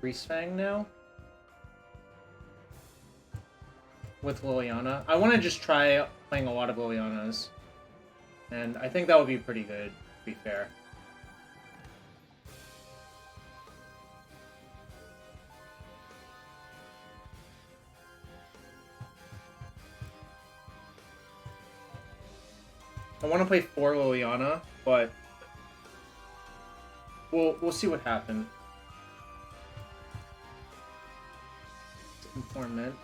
Greasefang now. With Liliana. I want to just try playing a lot of Lilianas. And I think that would be pretty good, to be fair. I want to play 4 Liliana, but we'll see what happens. Informant.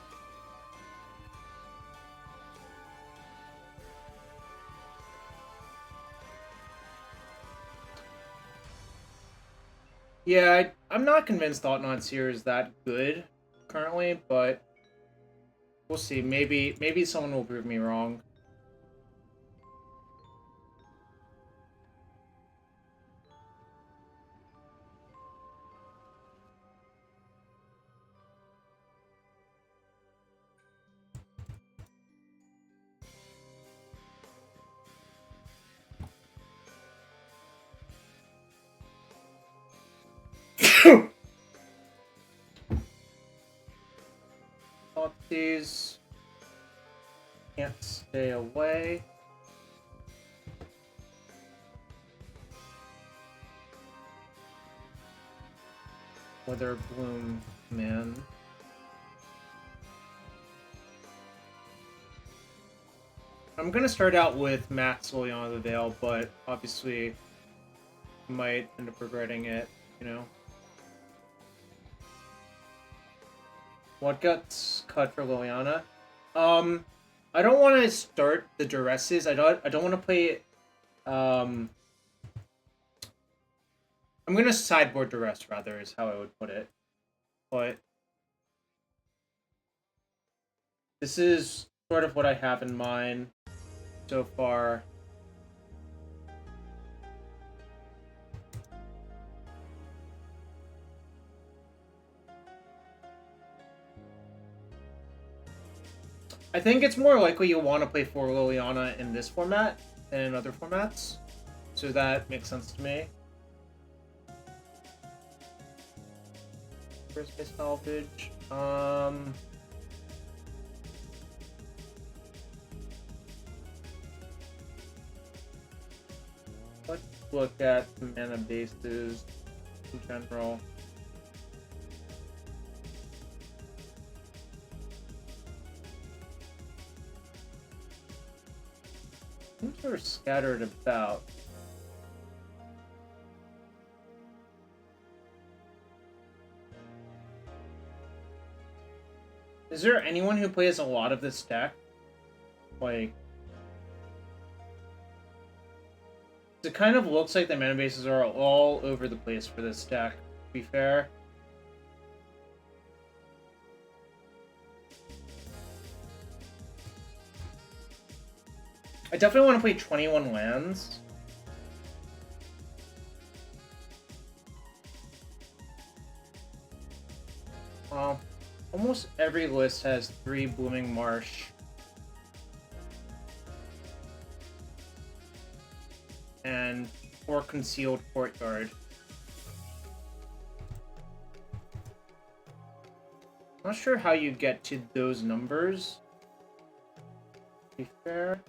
Yeah, I'm not convinced Thought-Knot Seer is that good currently, but we'll see. Maybe someone will prove me wrong. Thought these can't stay away. Wither Bloom, man. I'm gonna start out with Max Liliana the Veil, but obviously might end up regretting it, you know. What gets cut for Liliana? I don't want to start the duresses. I don't want to play. I'm gonna sideboard duress rather is how I would put it, but this is sort of what I have in mind so far. I think it's more likely you'll want to play 4 Liliana in this format than in other formats. So that makes sense to me. First base salvage. Let's look at the mana bases in general. Things are scattered about. Is there anyone who plays a lot of this deck? Like, it kind of looks like the mana bases are all over the place for this deck, to be fair. I definitely want to play 21 lands. Almost every list has 3 Blooming Marsh. And 4 Concealed Courtyard. Not sure how you get to those numbers, to be fair.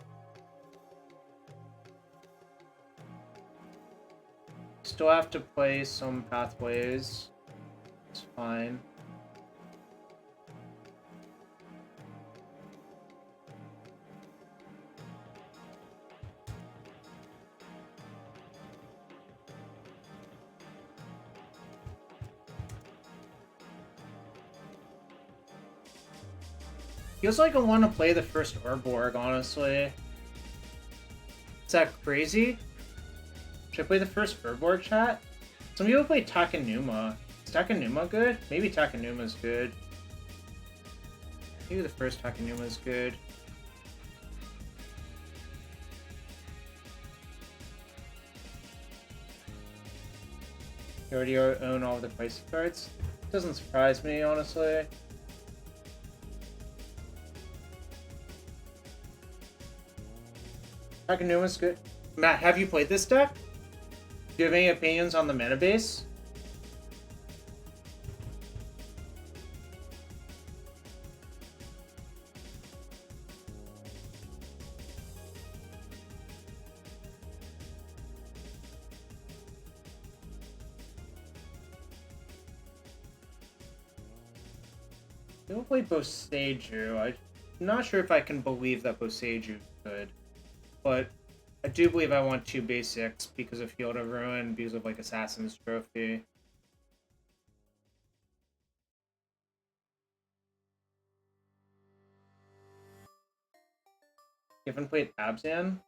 Still have to play some pathways. It's fine. Feels like I want to play the first Urborg, honestly. Is that crazy? Should I play the first Urborg, chat? Some people play Takenuma. Is Takenuma good? Maybe Takenuma's good. Maybe the first Takenuma's good. You already own all of the pricey cards? Doesn't surprise me, honestly. Takenuma's good. Matt, have you played this deck? Do you have any opinions on the mana base? We'll play Boseiju. I'm not sure if I can believe that Boseiju is good, but I do believe I want 2 basics because of Field of Ruin, because of like Assassin's Trophy. You haven't played Abzan?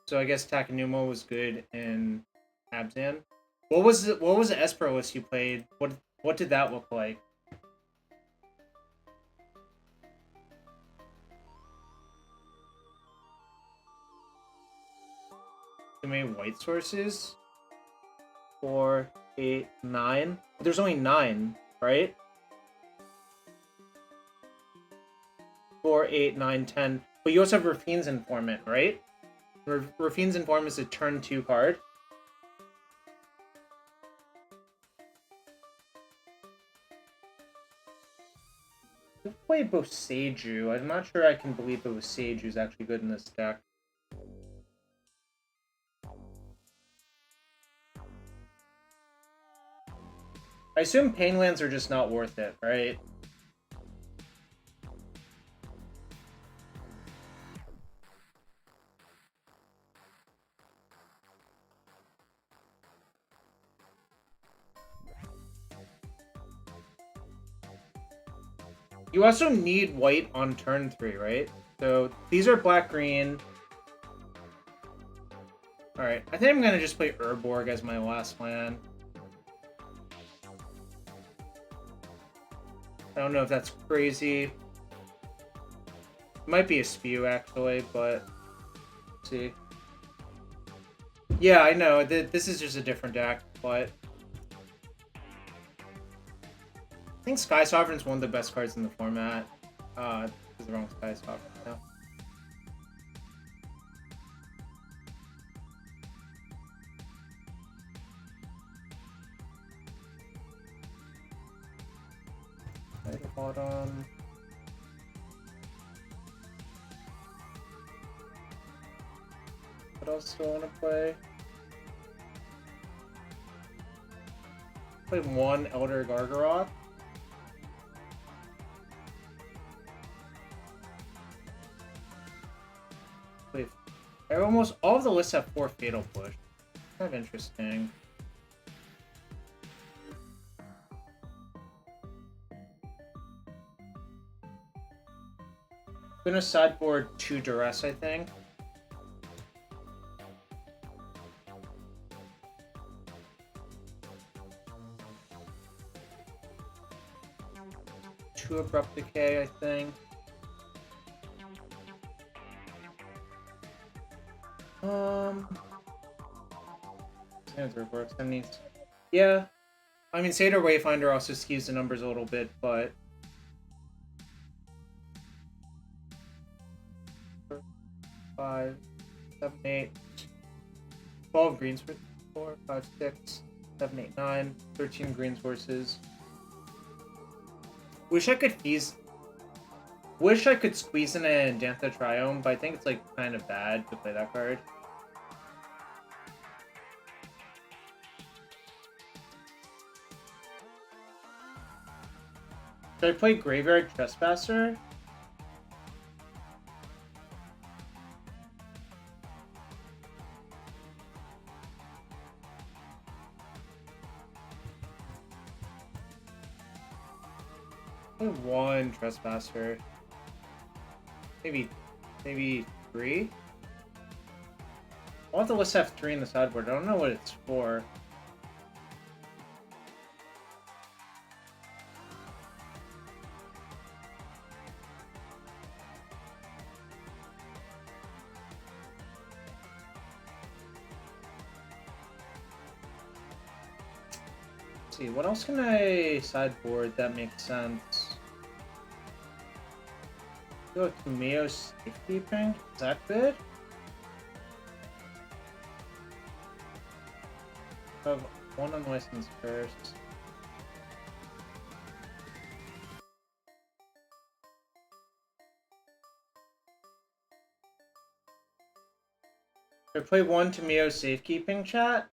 So I guess Takenuma was good in Abzan. What was the Esper list you played? What did that look like? Too many white sources? 4, 8, 9. There's only 9, right? 4, 8, 9, 10. But you also have Rafine's Informant, right? Rafine's Informant is a turn 2 card. We'll play Boseiju. I'm not sure I can believe that Boseiju is actually good in this deck. I assume Painlands are just not worth it, right? You also need white on turn 3, right? So these are black-green. Alright, I think I'm gonna just play Urborg as my last land. I don't know if that's crazy. It might be a spew, actually, but... Let's see. Yeah, I know. This is just a different deck, but... I think Sky Sovereign's one of the best cards in the format. This is the wrong Sky Sovereign now. Right at the bottom. What else do I want to play? Play 1 Elder Gargaroth. Almost all of the lists have 4 Fatal Push. Kind of interesting. I'm gonna sideboard 2 Duress, I think. Two Abrupt Decay, I think. Works. I mean, yeah. I mean, Satyr Wayfinder also skews the numbers a little bit, but 5, 7, 8, 12 greens for 4, 5, 6, 7, 8, 9, 13 greens horses. Wish I could squeeze in a Dantha Triome, but I think it's like kind of bad to play that card. Should I play Graveyard Trespasser? Only 1 Trespasser. Maybe 3? I want the list to have 3 in the sideboard. I don't know what it's for. What else can I sideboard that makes sense? Go to Mio's Safekeeping? Is that good? I have 1 unlicensed first. Should I play 1 to Mio's Safekeeping, chat?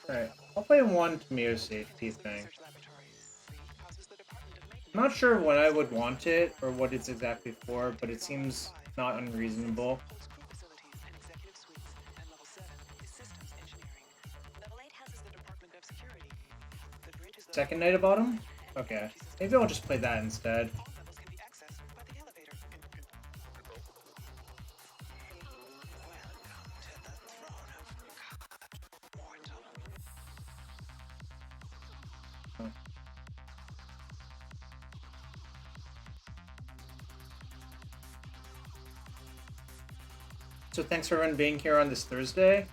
Alright, I'll play one tomato safety thing. I'm not sure what I would want it or what it's exactly for, but it seems not unreasonable. Second Knight of Autumn? Okay. Maybe I'll just play that instead. So thanks for everyone being here on this Thursday.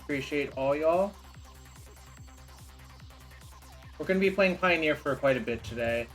Appreciate all y'all. We're going to be playing Pioneer for quite a bit today.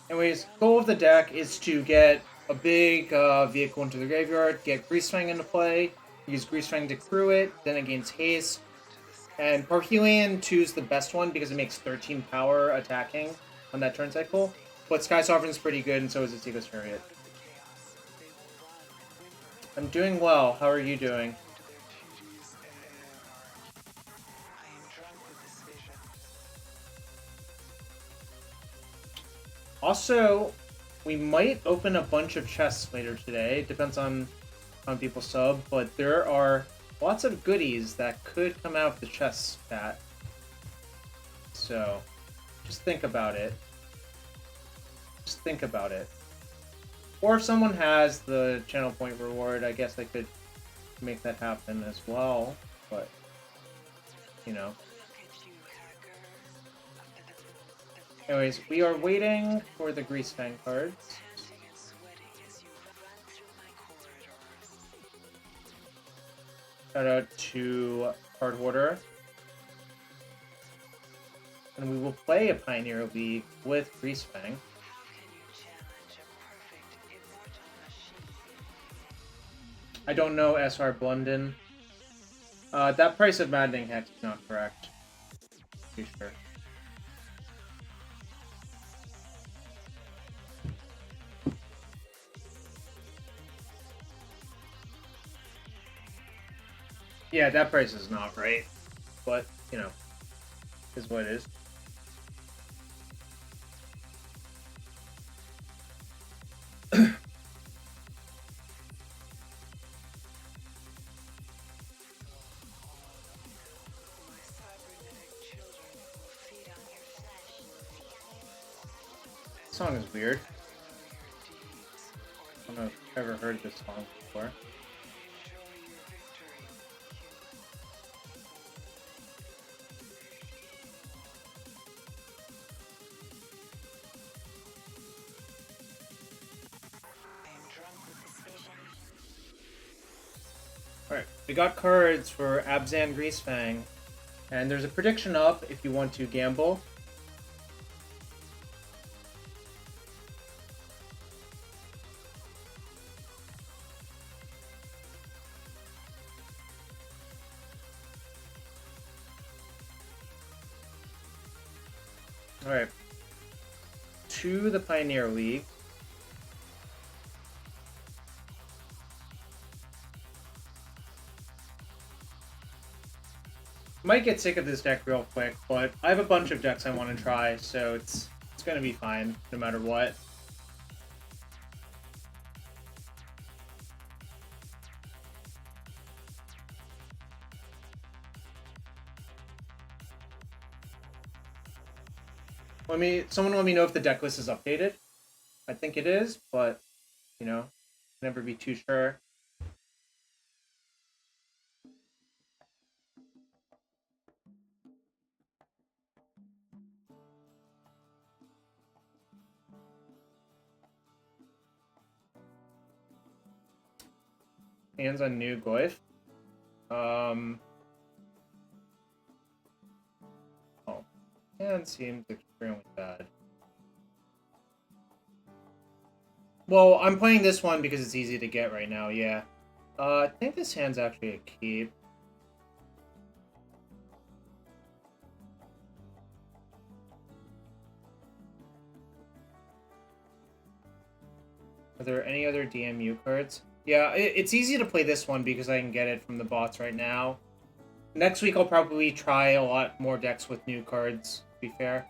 Anyways, goal of the deck is to get a big vehicle into the graveyard, get Greasefang into play, use Greasefang to crew it, then it gains haste. And Parhelion 2 is the best one because it makes 13 power attacking on that turn cycle. But Sky Sovereign's pretty good, and so is Ichigo's Chariot. I'm doing well. How are you doing? Also, we might open a bunch of chests later today. Depends on people sub, but there are lots of goodies that could come out of the chest stat. So, just think about it. Just think about it. Or if someone has the channel point reward, I guess I could make that happen as well. But, you know. Anyways, we are waiting for the Greasefang cards. Shout out to Card Hoarder. And we will play a Pioneer League with Greasefang. I don't know SR Blunden. That price of Maddening Hex is not correct. Pretty sure. Yeah, that price is not right. But, you know, is what it is. This song is weird. I don't know if I've ever heard this song before. Alright, we got cards for Abzan Greasefang, and there's a prediction up if you want to gamble. Alright, to the Pioneer League. Might get sick of this deck real quick, but I have a bunch of decks I want to try, so it's going to be fine no matter what. Someone let me know if the deck list is updated. I think it is, but, you know, never be too sure. Hands on new Goif. Oh, hand seems extremely bad. Well, I'm playing this one because it's easy to get right now, yeah. I think this hand's actually a keep. Are there any other DMU cards? Yeah, it's easy to play this one because I can get it from the bots right now. Next week I'll probably try a lot more decks with new cards, to be fair.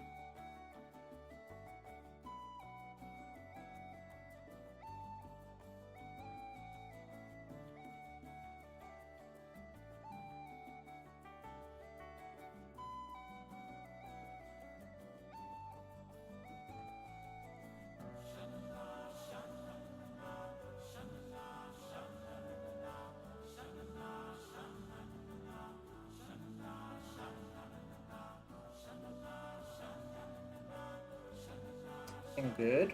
Good.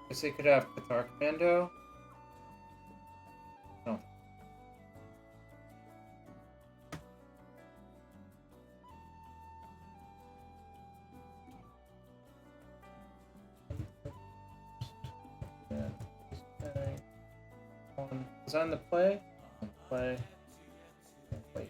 Guess they could have Cathar Commando. No. Is that on the play? Play. Wait.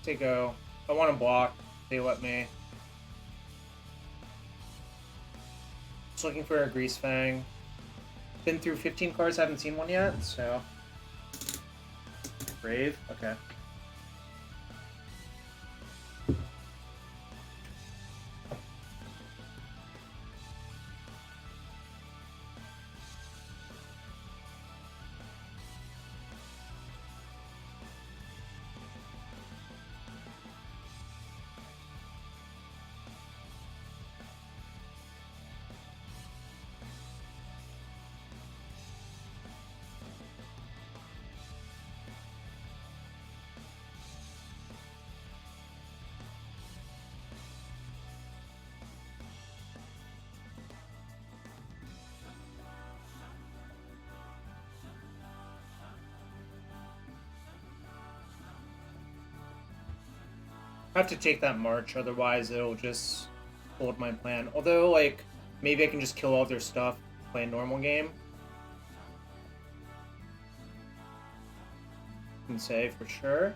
They go. I want to block. They let me. Just looking for a Greasefang. Been through 15 cards, haven't seen one yet, so. Brave? Okay. I have to take that march, otherwise it'll just hold my plan. Although, like, maybe I can just kill all their stuff, play a normal game. Can say for sure.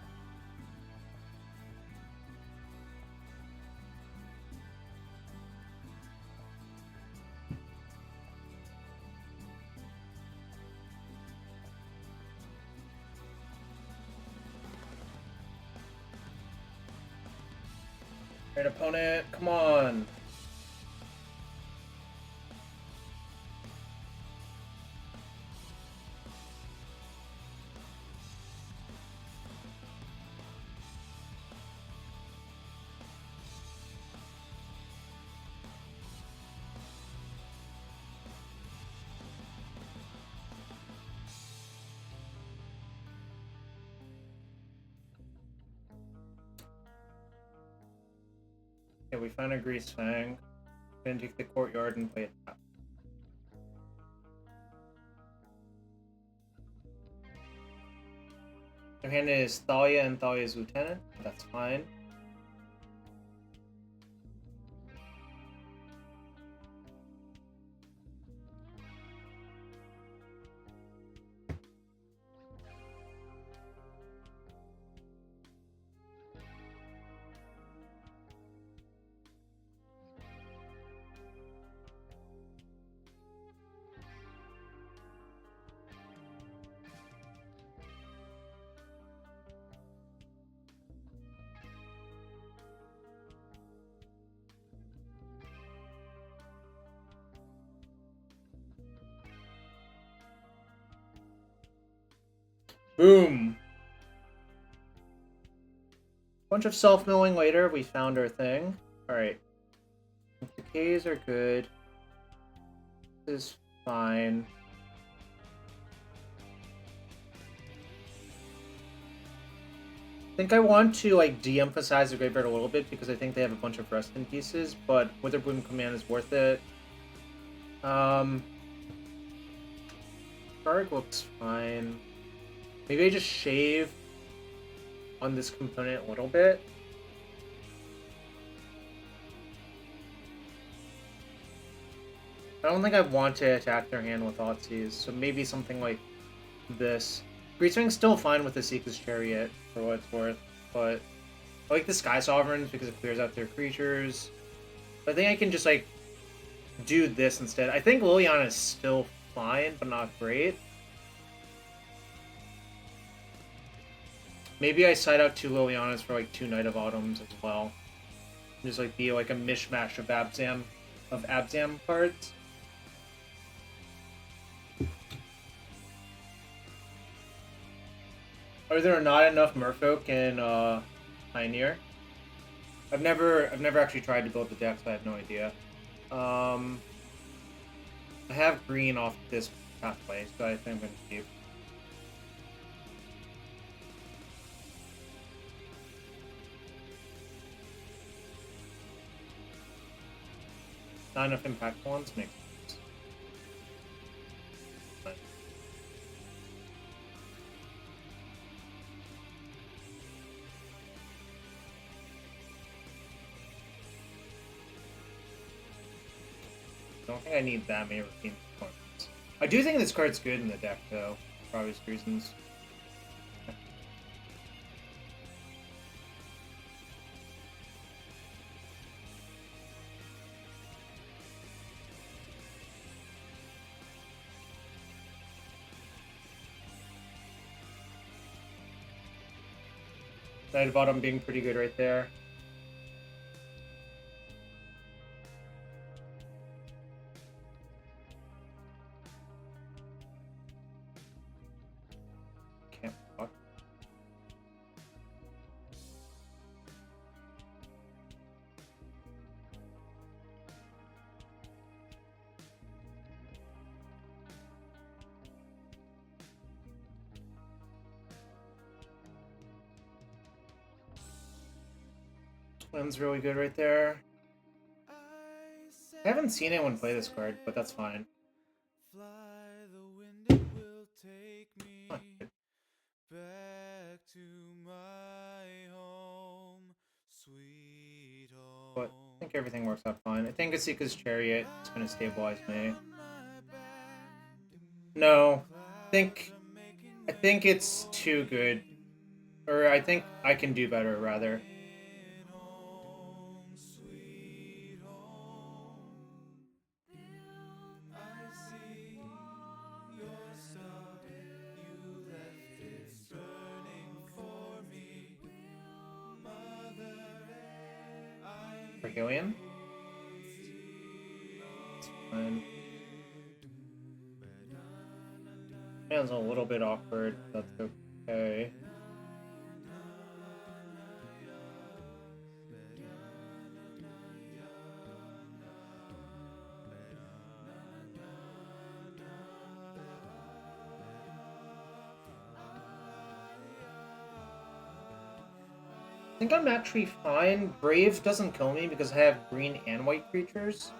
Great opponent, come on. Okay, we found a Greasefang. Gonna take the courtyard and play it out. Their hand is Thalia and Thalia's lieutenant. That's fine. Boom. Bunch of self-milling later. We found our thing. Alright. Decays are good. This is fine. I think I want to like de-emphasize the graveyard a little bit because I think they have a bunch of rest in pieces, but Witherbloom Command is worth it. Garg looks fine. Maybe I just shave on this component a little bit. I don't think I want to attack their hand with Thoughtseize, so maybe something like this. Greasefang's still fine with the Seeker's Chariot, for what it's worth, but I like the Sky Sovereigns because it clears out their creatures. But I think I can just, like, do this instead. I think Liliana is still fine, but not great. Maybe I side out 2 Lilianas for, like, 2 Knight of Autumns as well. Just, like, be, like, a mishmash of Abzan cards. Are there not enough Merfolk in Pioneer? I've never actually tried to build the deck, so I have no idea. I have green off this pathway, so I think I'm gonna keep. Not enough impactful ones makes sense. I don't think I need that many routine points. I do think this card's good in the deck, though, for obvious reasons. Knight of Autumn being pretty good right there. Can't fuck. Wind's really good right there. I haven't seen anyone play this card, but that's fine. But I think everything works out fine. I think Asika's Chariot is going to stabilize me. No, I think it's too good. Or I think I can do better, rather. Herculean? It's fine. Man's a little bit awkward, that's okay. I think I'm actually fine. Brave doesn't kill me because I have green and white creatures.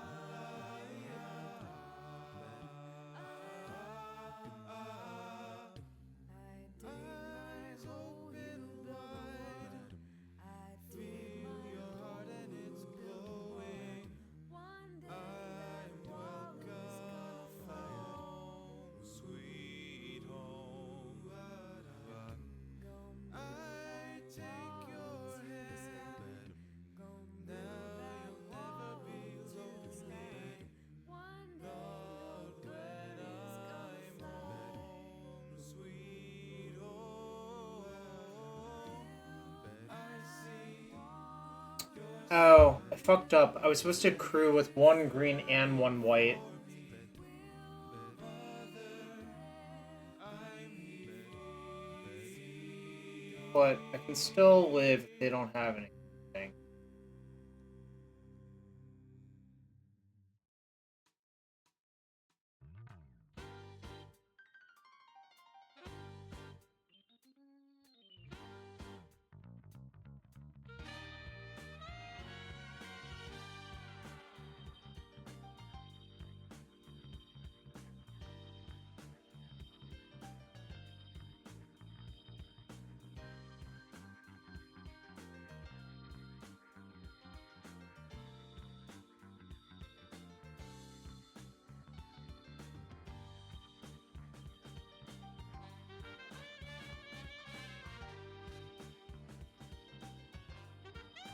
Oh, I fucked up. I was supposed to accrue with 1 green and 1 white. I can still live if they don't have anything.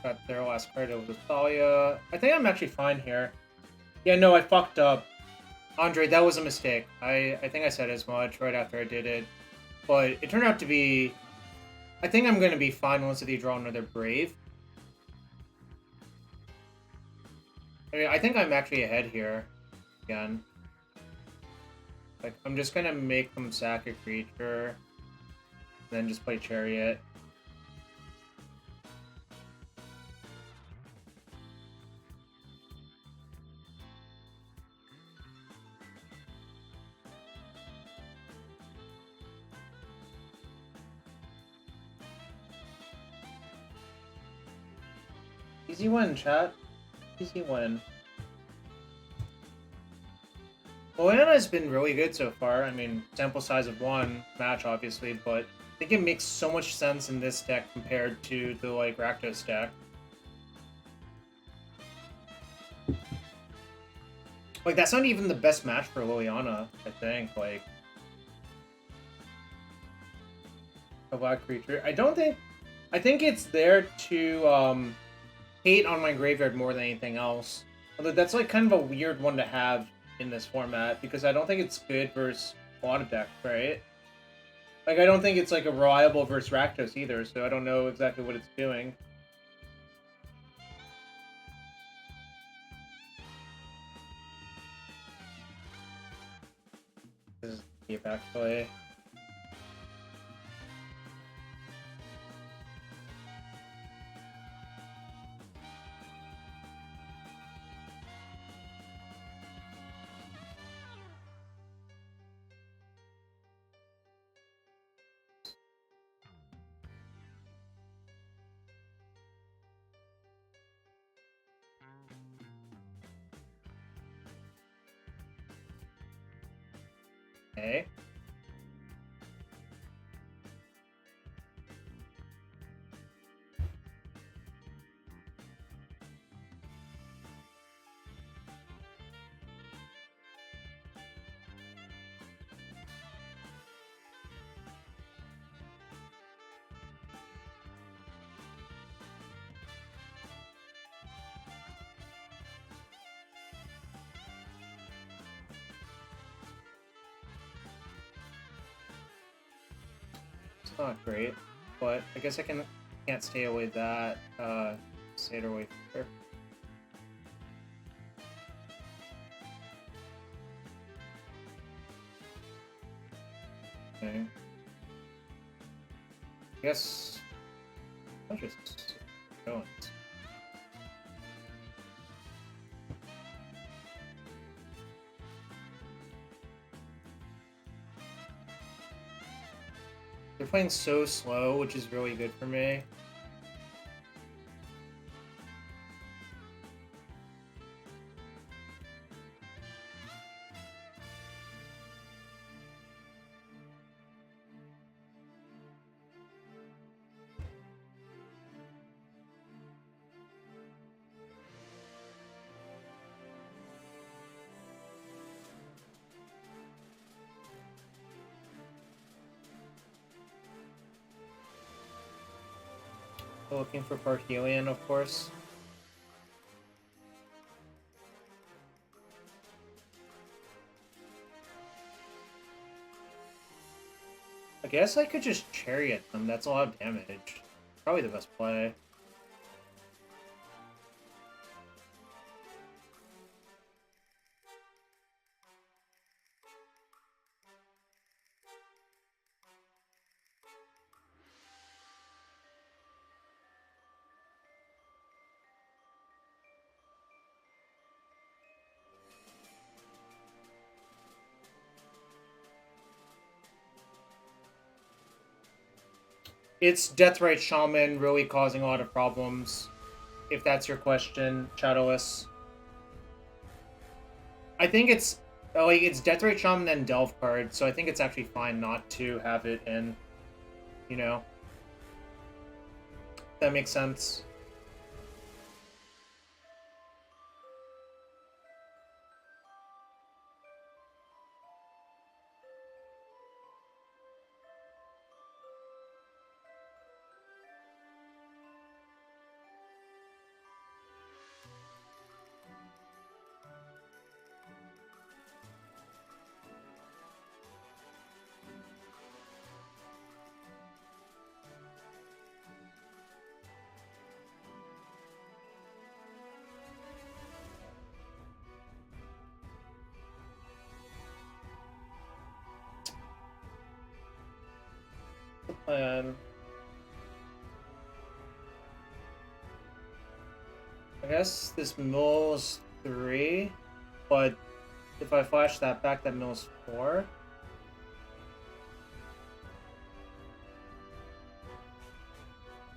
Got their last card over Thalia. I think I'm actually fine here. Yeah, no, I fucked up. Andre, that was a mistake. I think I said as much right after I did it. But it turned out to be... I think I'm going to be fine once they draw another Brave. I mean, I think I'm actually ahead here. Again. Like, I'm just going to make them sack a creature. Then just play Chariot. Easy win, chat. Easy win. Liliana has been really good so far. I mean, sample size of one match, obviously, but I think it makes so much sense in this deck compared to the, like, Rakdos deck. Like, that's not even the best match for Liliana, I think. Like, a black creature. I think it's there to, hate on my graveyard more than anything else. Although that's, like, kind of a weird one to have in this format, because I don't think it's good versus a lot of decks, right? Like, I don't think it's, like, a reliable versus Rakdos either, so I don't know exactly what it's doing. This is deep, actually. Okay. It's not great, but I guess I can't stay away that, stay it away from her. Okay. I guess I'll just go. They're playing so slow, which is really good for me. Looking for Parhelion, of course. I guess I could just Chariot them. That's a lot of damage. Probably the best play. It's Deathrite Shaman really causing a lot of problems, if that's your question, Shadowless. I think it's like it's Deathrite Shaman and Delve card, so I think it's actually fine not to have it in, you know. That makes sense. Plan. I guess this mill's 3, but if I flash that back, that mill's 4.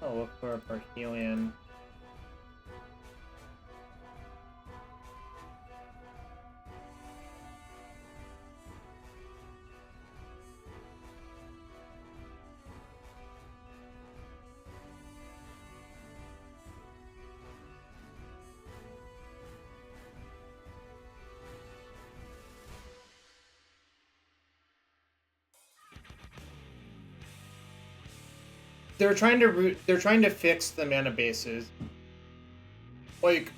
I'll look for a Parhelion. They're trying to fix the mana bases. Like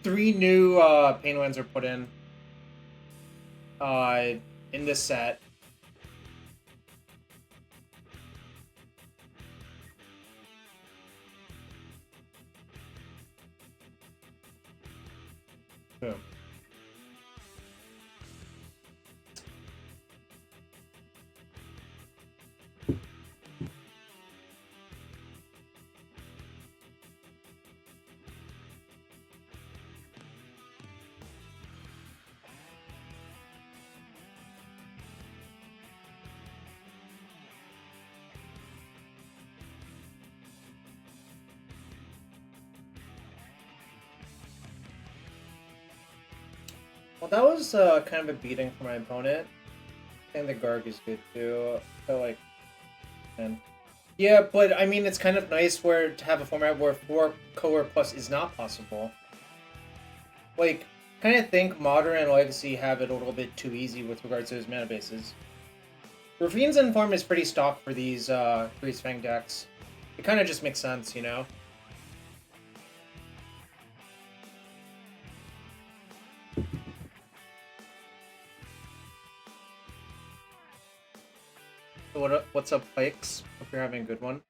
3 new Painlands are put in this set. Boom. Well, that was kind of a beating for my opponent. And the Garg is good too. So like, man. Yeah, but I mean, it's kind of nice to have a format where 4 Core Plus is not possible. Like, kind of think Modern and Legacy have it a little bit too easy with regards to his mana bases. Rafine's Inform is pretty stock for these Greasefang decks. It kind of just makes sense, you know? So what's up, Pikes? Hope you're having a good one.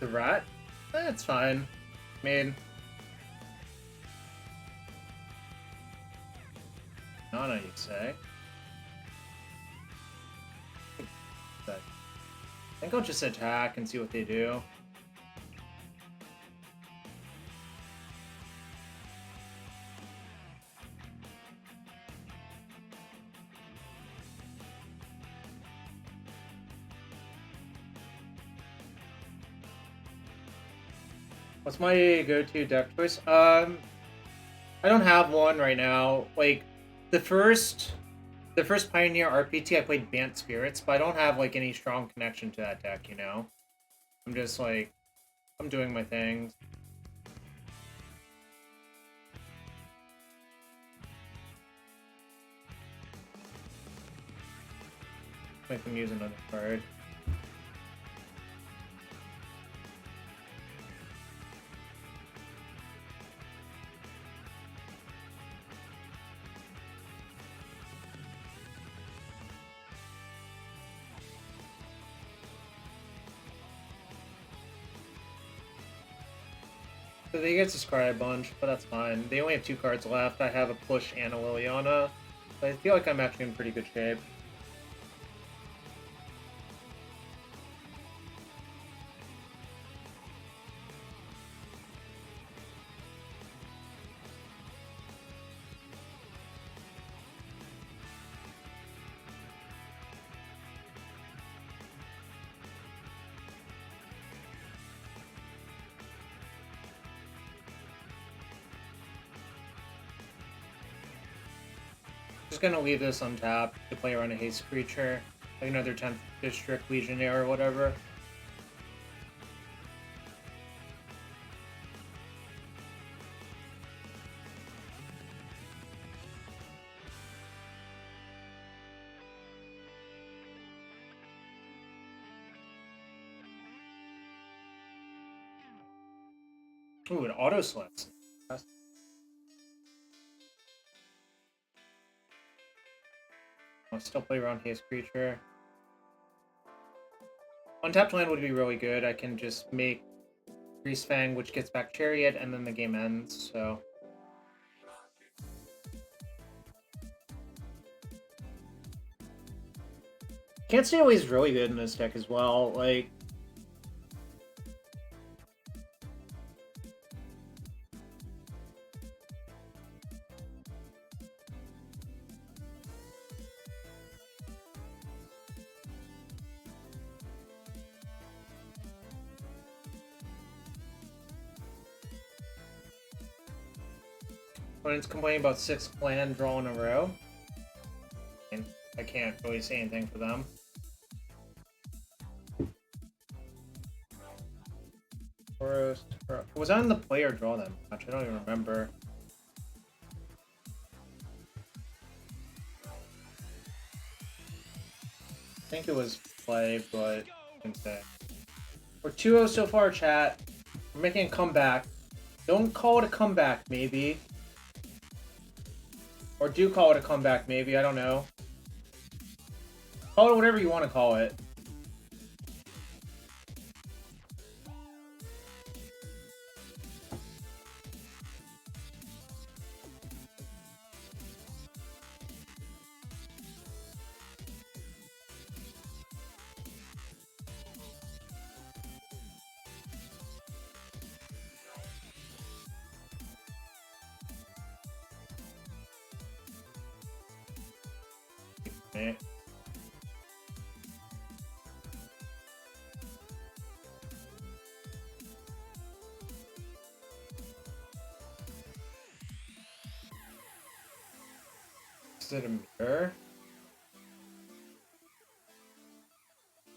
The rat? That's fine. I mean... Nana, you say? I think I'll just attack and see what they do. What's my go-to deck choice? I don't have one right now. Like, the first Pioneer RPT, I played Bant Spirits, but I don't have, like, any strong connection to that deck, you know? I'm just, like, I'm doing my things. Make them use another card. So they get to scry a bunch, but that's fine. They only have 2 cards left. I have a push and a Liliana. So I feel like I'm actually in pretty good shape. Just gonna leave this untapped to play around a haste creature, like another 10th District Legionnaire or whatever. Ooh, it auto selects. I'll still play around haste creature. Untapped land would be really good. I can just make Greasefang, which gets back Chariot, and then the game ends, so... Can't Stay Away is really good in this deck as well, like... When it's complaining about 6 land draw in a row, and I can't really say anything for them. Boros, was I on the play or draw them? Actually, I don't even remember. I think it was play, but I can say. We're 2-0 so far, chat. We're making a comeback. Don't call it a comeback, maybe. Or do call it a comeback, maybe. I don't know. Call it whatever you want to call it. Okay. Is it a mirror?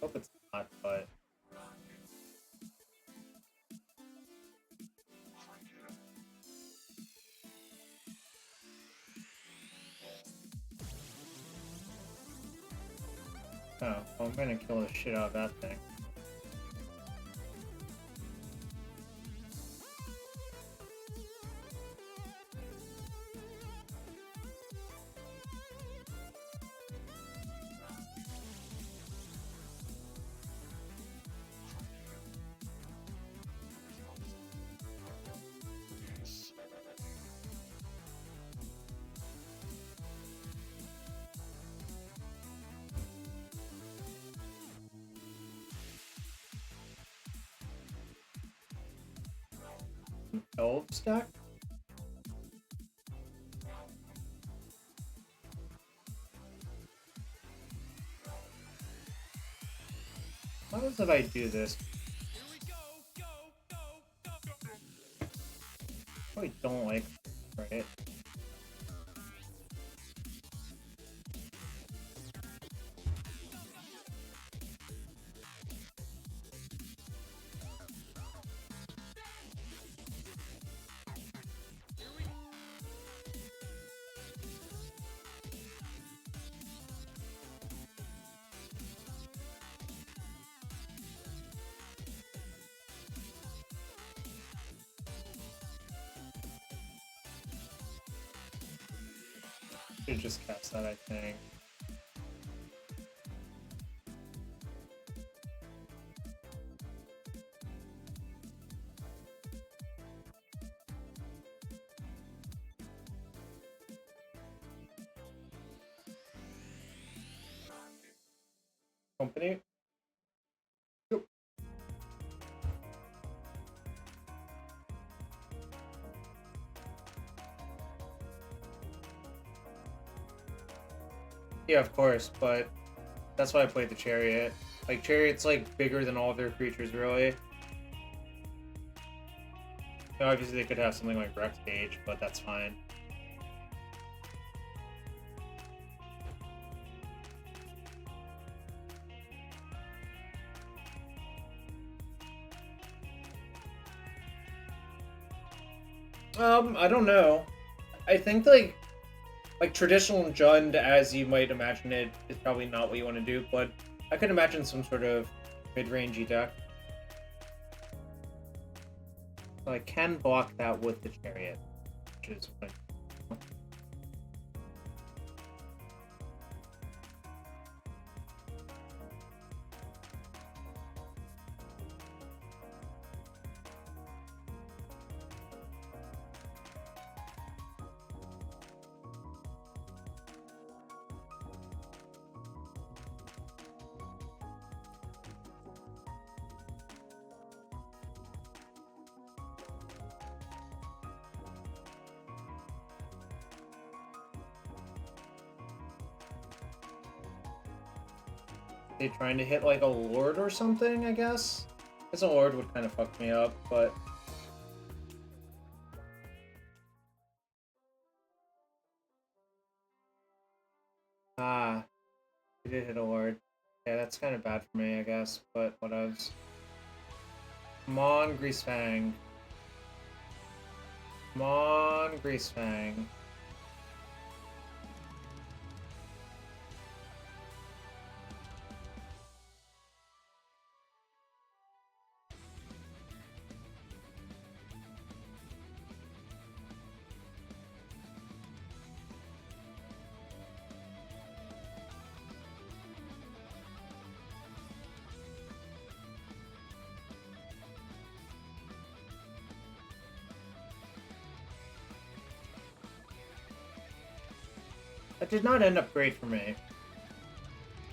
Hope it's not, but... Oh, well, I'm gonna kill the shit out of that thing. Elves deck? What happens if I do this? I don't like it. Should just cast that, I think. company. Yep. Yeah, of course, but that's why I played the Chariot. Like, Chariot's, like, bigger than all their creatures, really. Now, obviously, they could have something like Rex Cage, but that's fine. I don't know. I think, like traditional Jund, as you might imagine it, is probably not what you want to do, but I could imagine some sort of mid-rangey deck. So I can block that with the Chariot, which is what they trying to hit like a Lord or something, I guess? Because a Lord would kind of fuck me up, but... Ah, they did hit a Lord. Yeah, that's kind of bad for me, I guess, but whatevs. Come on, Greasefang. Come on, Greasefang. That did not end up great for me.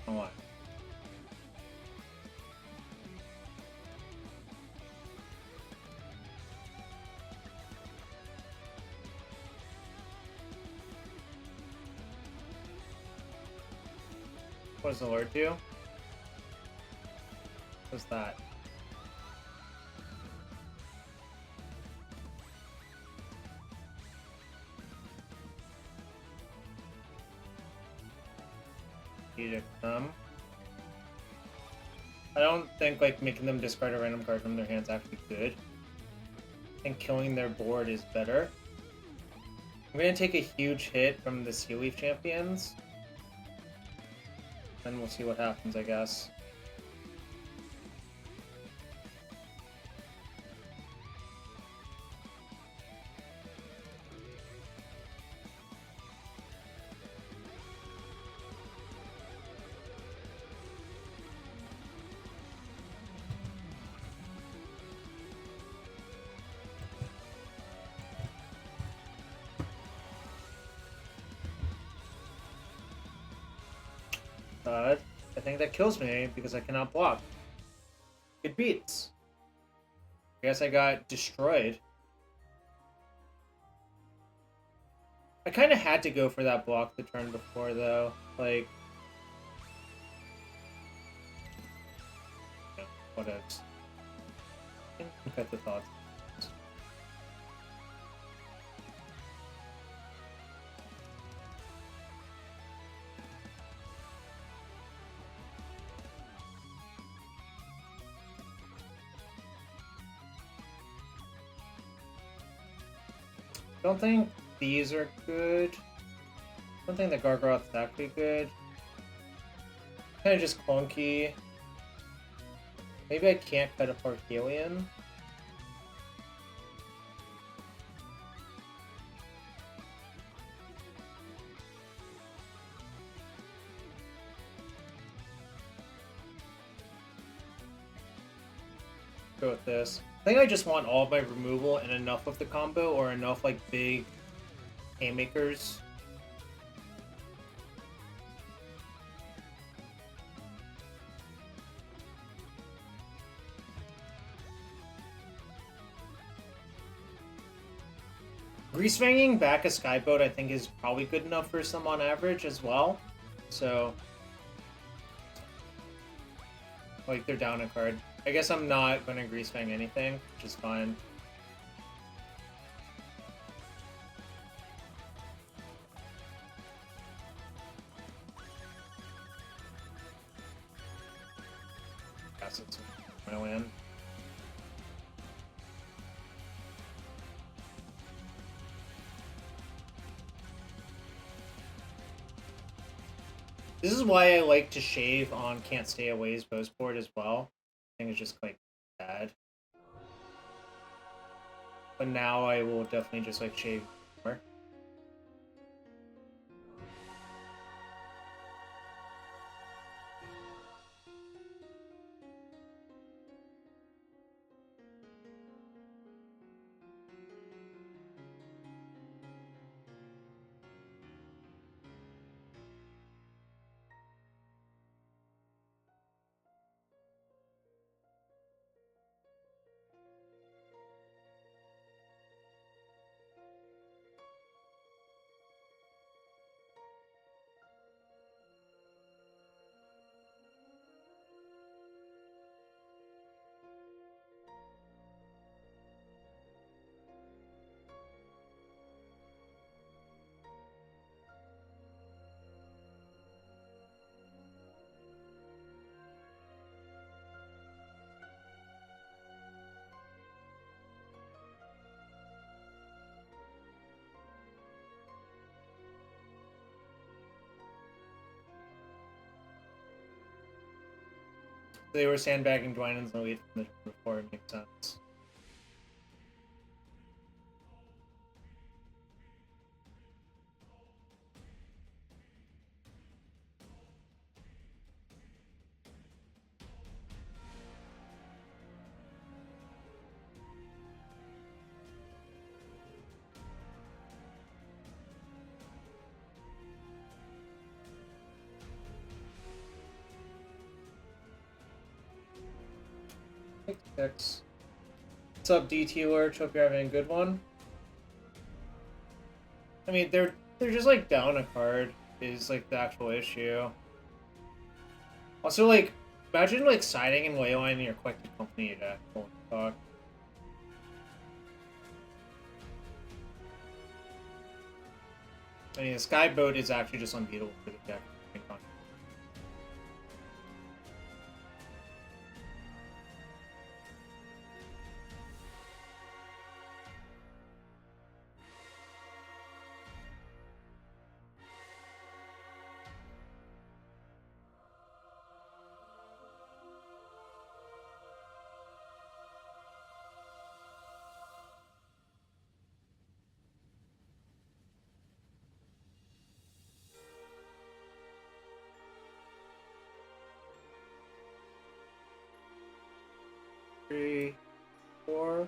A lot. What does the Lord do? What's that? Edict them. I don't think like making them discard a random card from their hands actually good. I think killing their board is better. I'm gonna take a huge hit from the Sea Leaf champions. Then we'll see what happens, I guess. But I think that kills me because I cannot block. It beats. I guess I got destroyed. I kind of had to go for that block the turn before, though. Like, yeah, what else? Cut the thoughts. Don't think these are good. Don't think the Gargoth's actually good. Kind of just clunky. Maybe I can't cut a Parhelion. Go with this. I think I just want all of my removal and enough of the combo, or enough like big haymakers. Greasefanging back a Skyboat, I think, is probably good enough for some on average as well. So, like, they're down a card. I guess I'm not going to Greasefang anything, which is fine. Guess it's my land. This is why I like to shave on Can't Stay Away's postboard as well. I think it's just like bad. But now I will definitely just like shave more. They were sandbagging Dwynen's the lead from the before. It makes sense. Six. What's up, DT Lurch? Hope you're having a good one. I mean, they're just like down a card is like the actual issue. Also, like, imagine like siding and waylining your collected company deck. Holy fuck. I mean, the Skyboat is actually just unbeatable for the deck. Three, four.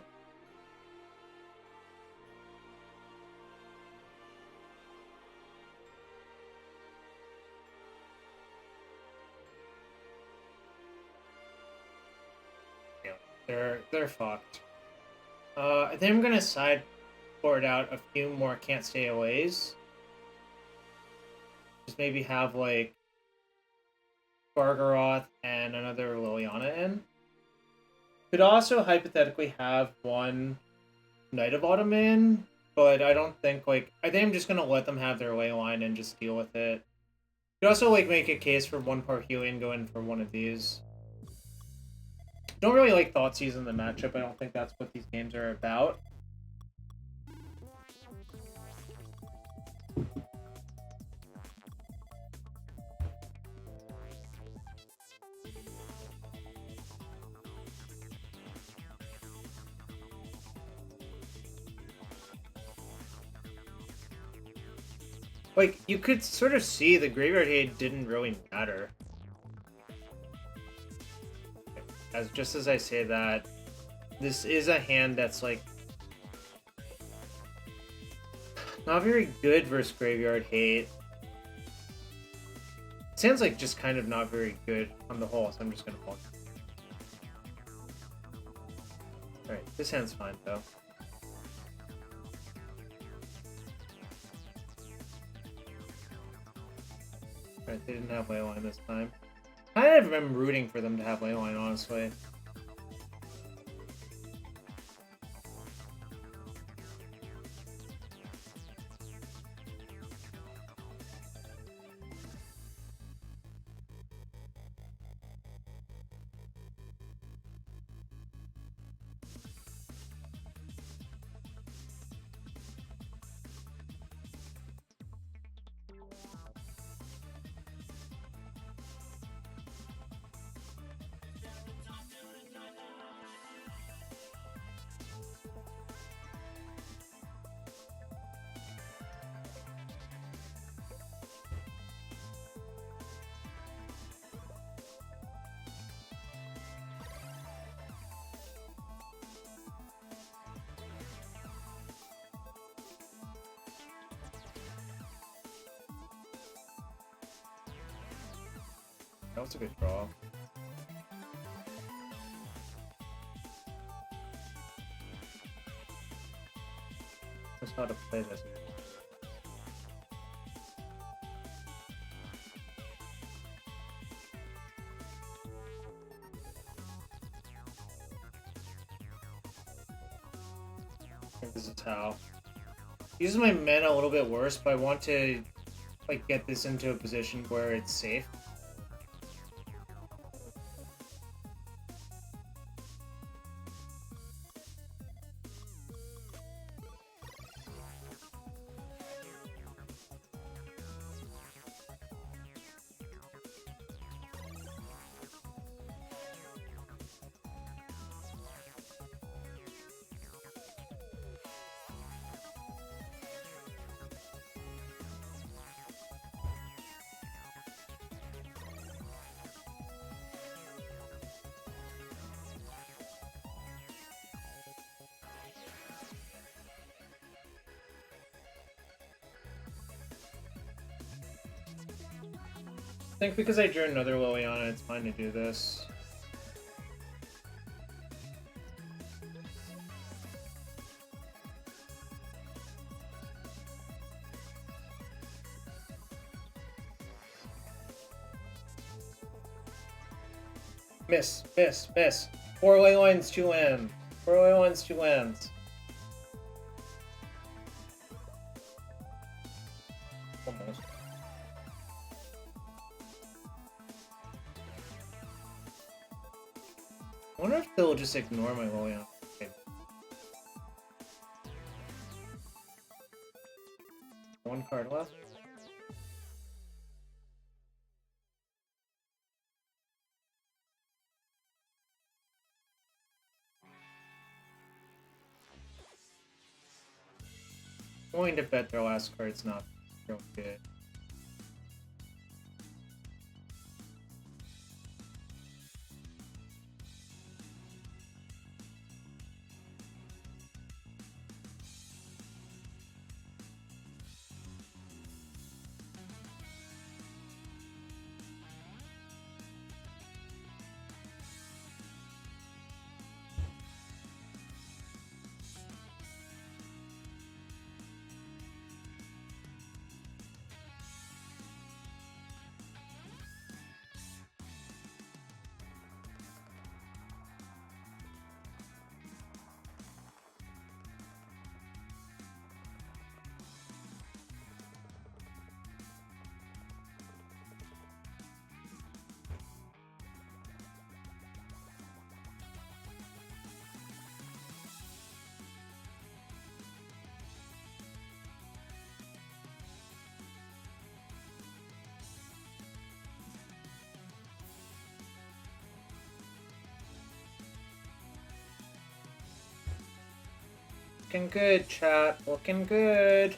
Yeah, they're fucked. I think I'm gonna sideboard out a few more Can't Stay Aways. Just maybe have like Gargaroth and another Liliana in. Could also hypothetically have one Knight of Autumn in, but I don't think like I think I'm just gonna let them have their ley line and just deal with it. Could also like make a case for one Parhelion go in for one of these. Don't really like Thoughtseize in the matchup. I don't think that's what these games are about. Like, you could sort of see the Graveyard Hate didn't really matter. Just as I say that, this is a hand that's, like, not very good versus Graveyard Hate. It sounds like just kind of not very good on the whole, so I'm just gonna block. Alright, this hand's fine, though. They didn't have Leyline this time. I kind of am rooting for them to have Leyline, honestly. That was a good draw. That's how to play this. I think this is how. Using my mana a little bit worse, but I want to like get this into a position where it's safe. I think because I drew another Liliana, it's fine to do this. Miss, miss, miss. 4 Leylines, 2 lands. 4 Leylines, 2 lands. Almost. I wonder if they'll just ignore my Liliana. Okay. One card left. I'm going to bet their last card's not real good. Looking good, chat. Looking good.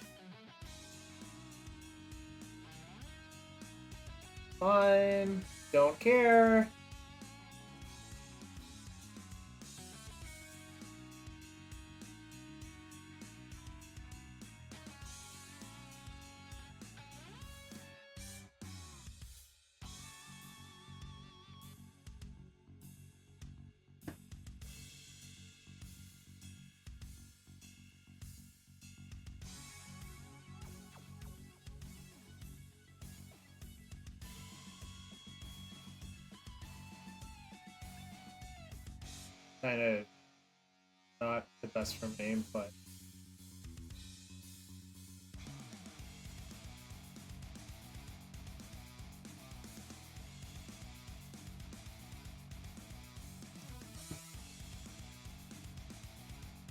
Fine. Don't care. kind of not the best for me, but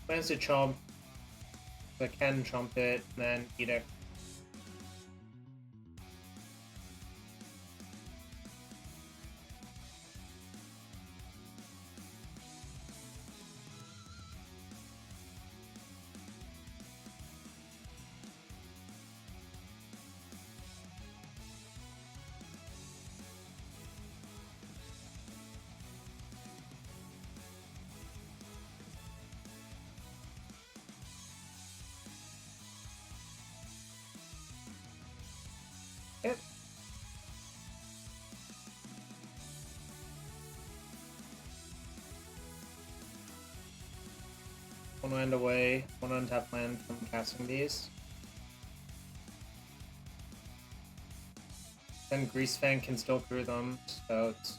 plans to chomp. I can chomp it, and then Edict. Yep. One land away, one untapped land from casting these. Then Greasefang can still crew them, so it's...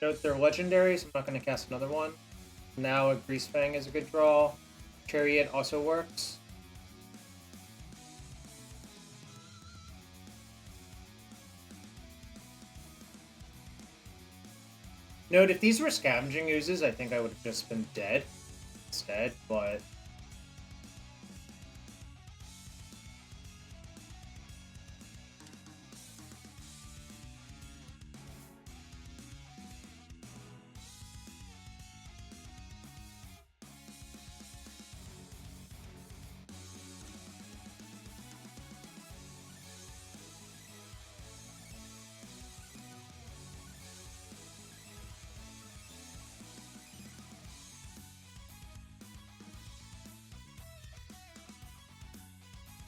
Note they're legendaries, I'm not going to cast another one. Now a Greasefang is a good draw. Chariot also works. Note, if these were scavenging oozes, I think I would have just been dead instead, but...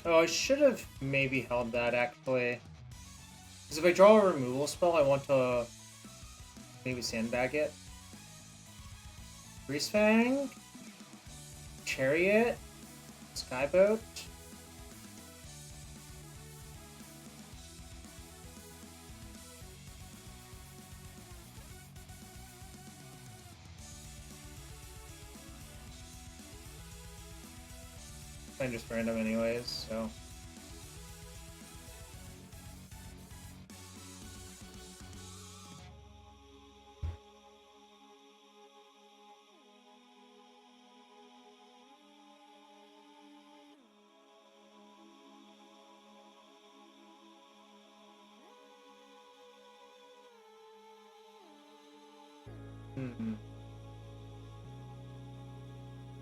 Oh, I should have maybe held that, actually. Because if I draw a removal spell, I want to maybe sandbag it. Greasefang, Chariot, Skyboat. I'm just random anyways, so...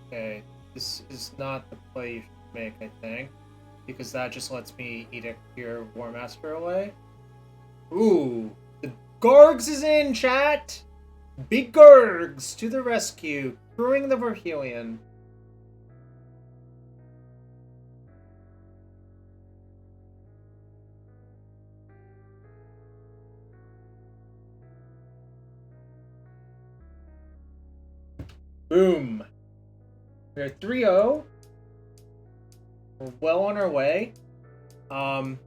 Okay, this is not the play you should make, I think. Because that just lets me Edict your War Master away. Ooh! The Gargs is in, chat! Big Gargs to the rescue! Crewing the Verhelion. Boom! We're 3-0. We're well on our way. I'm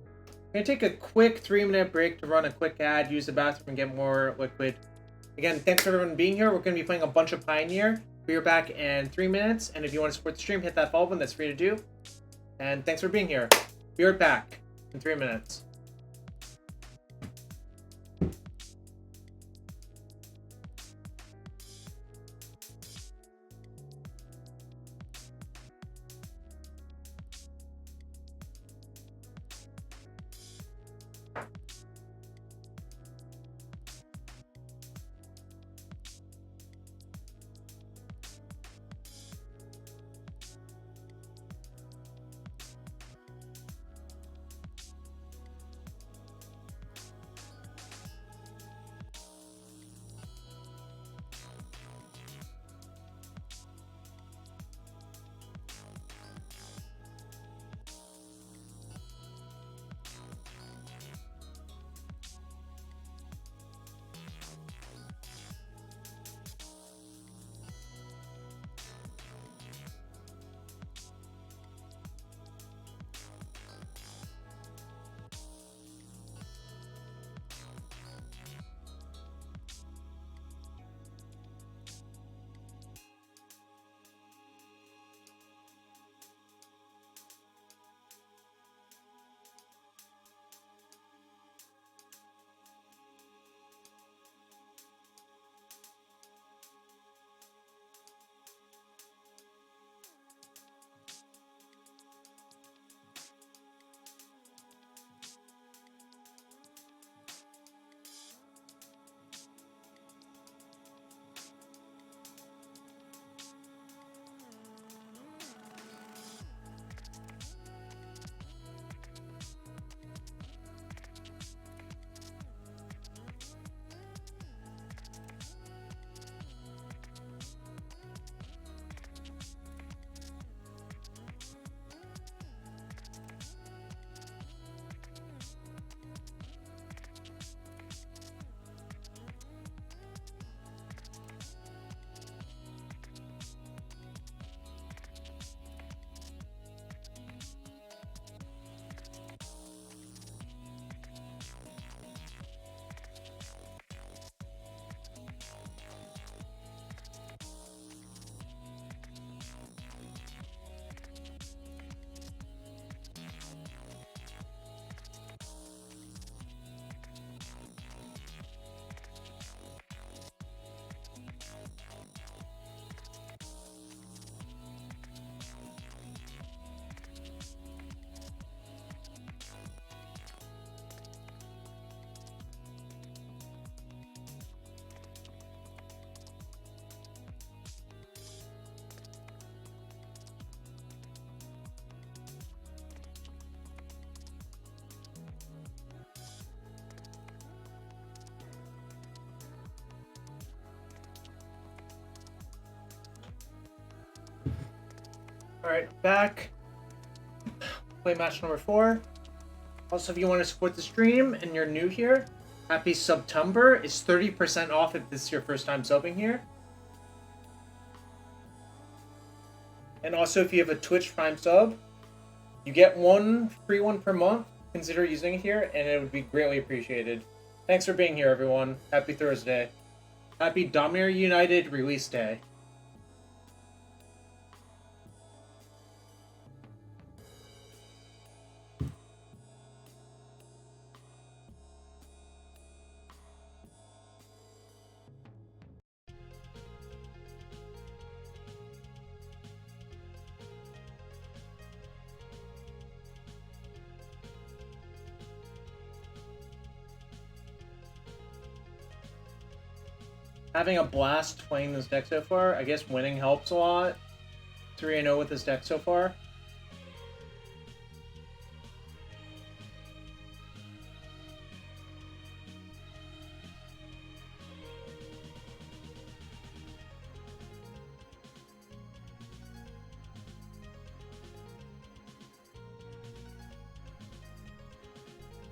gonna take a quick 3-minute break to run a quick ad, use the bathroom, and get more liquid. Again, thanks for everyone being here. We're gonna be playing a bunch of Pioneer. We're back in 3 minutes, and if you want to support the stream, hit that follow button. That's free to do. And thanks for being here. Be right back in 3 minutes. Alright, back. Play match number 4. Also, if you want to support the stream and you're new here, happy September. It's 30% off if this is your first time subbing here. And also, if you have a Twitch Prime sub, you get one free one per month. Consider using it here, and it would be greatly appreciated. Thanks for being here, everyone. Happy Thursday. Happy Dominaria United release day. Having a blast playing this deck so far. I guess winning helps a lot. 3-0 with this deck so far.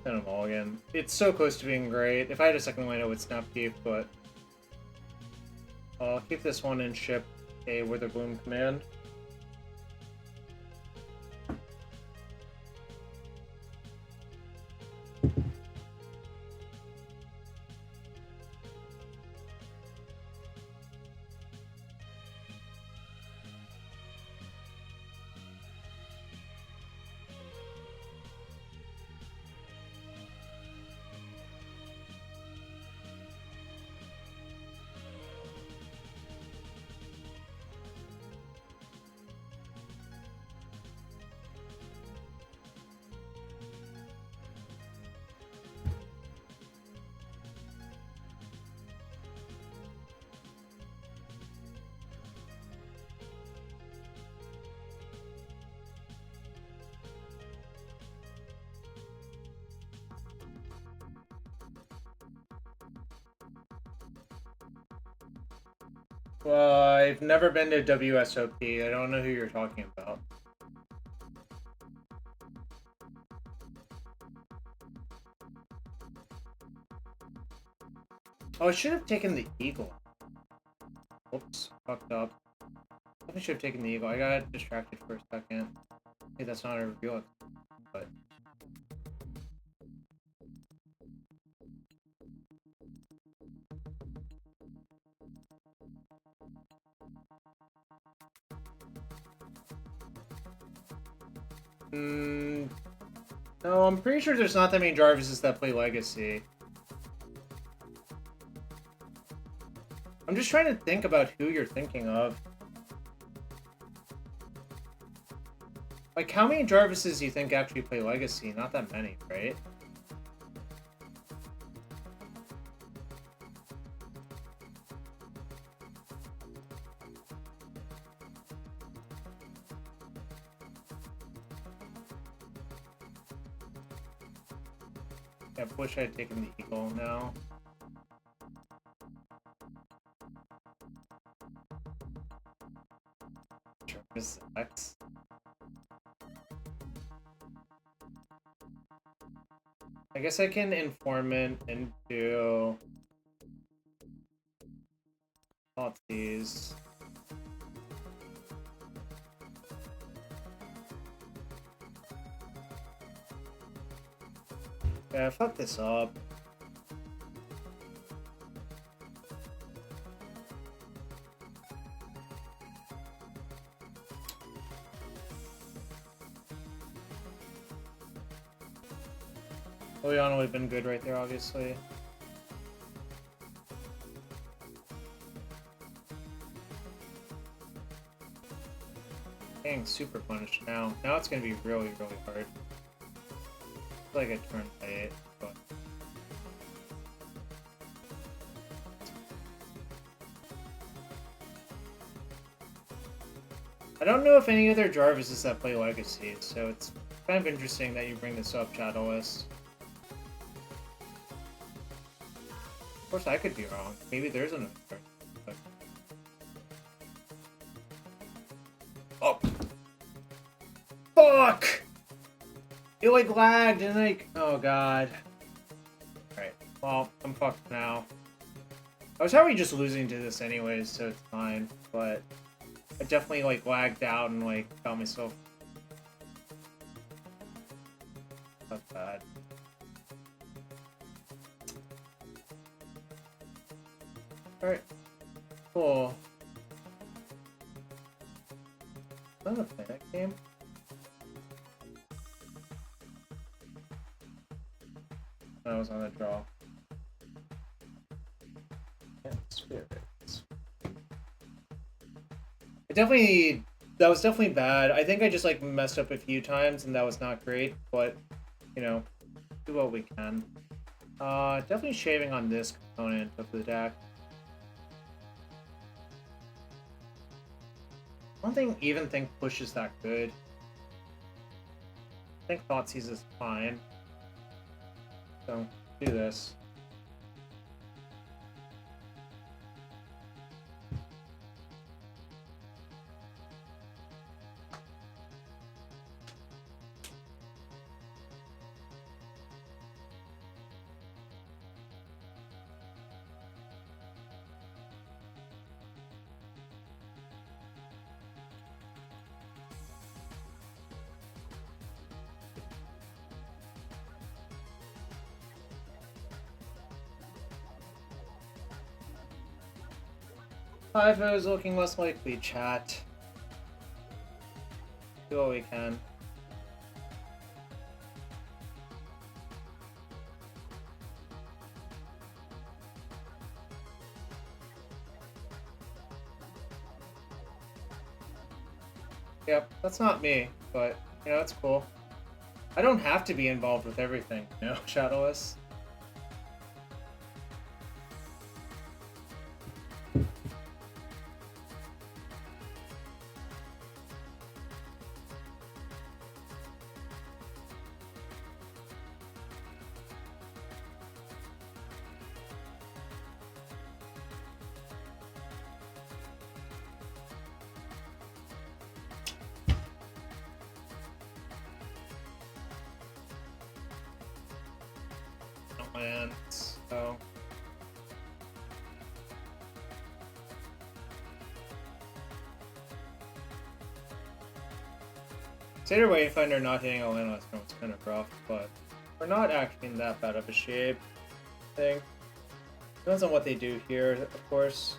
And a mulligan. It's so close to being great. If I had a second line, I would snap keep, but I'll keep this one and ship a Witherbloom command. Well, I've never been to WSOP. I don't know who you're talking about. Oh, I should have taken the eagle. Oops, fucked up. I should have taken the eagle. I got distracted for a second. Hey, that's not a reveal, but... No, I'm pretty sure there's not that many Jarvises that play Legacy. I'm just trying to think about who you're thinking of. Like, how many Jarvises do you think actually play Legacy? Not that many, right? Yeah, I wish I had taken the eagle now. Jarvis X. I guess I can informant into all these. Yeah, fuck this up. Liliana would have been good right there, obviously. Getting super punished now. Now it's gonna be really, really hard. Like a turn late, but I don't know if any other Jarvises that play Legacy, so it's kind of interesting that you bring this up, Shadowless. Of course, I could be wrong. Maybe there's another card. But... Oh! It like lagged and like, oh god. Alright, well, I'm fucked now. I was probably just losing to this anyways, so it's fine, but I definitely like lagged out and like got myself. Not bad. Alright. Cool. I'm gonna play that game. I was on a draw. Yeah, spirits. That was definitely bad. I think I just like messed up a few times and that was not great, but you know, do what we can. Definitely shaving on this component of the deck. I don't even think push is that good. I think Thoughtseize is fine. So, do this. Five is looking less likely, chat. Do what we can. Yep, that's not me, but, you know, it's cool. I don't have to be involved with everything, you know, Shadowless. So Seder Wayfinder not hitting a land last turn was kind of rough, but we're not actually in that bad of a shape. I think depends on what they do here, of course.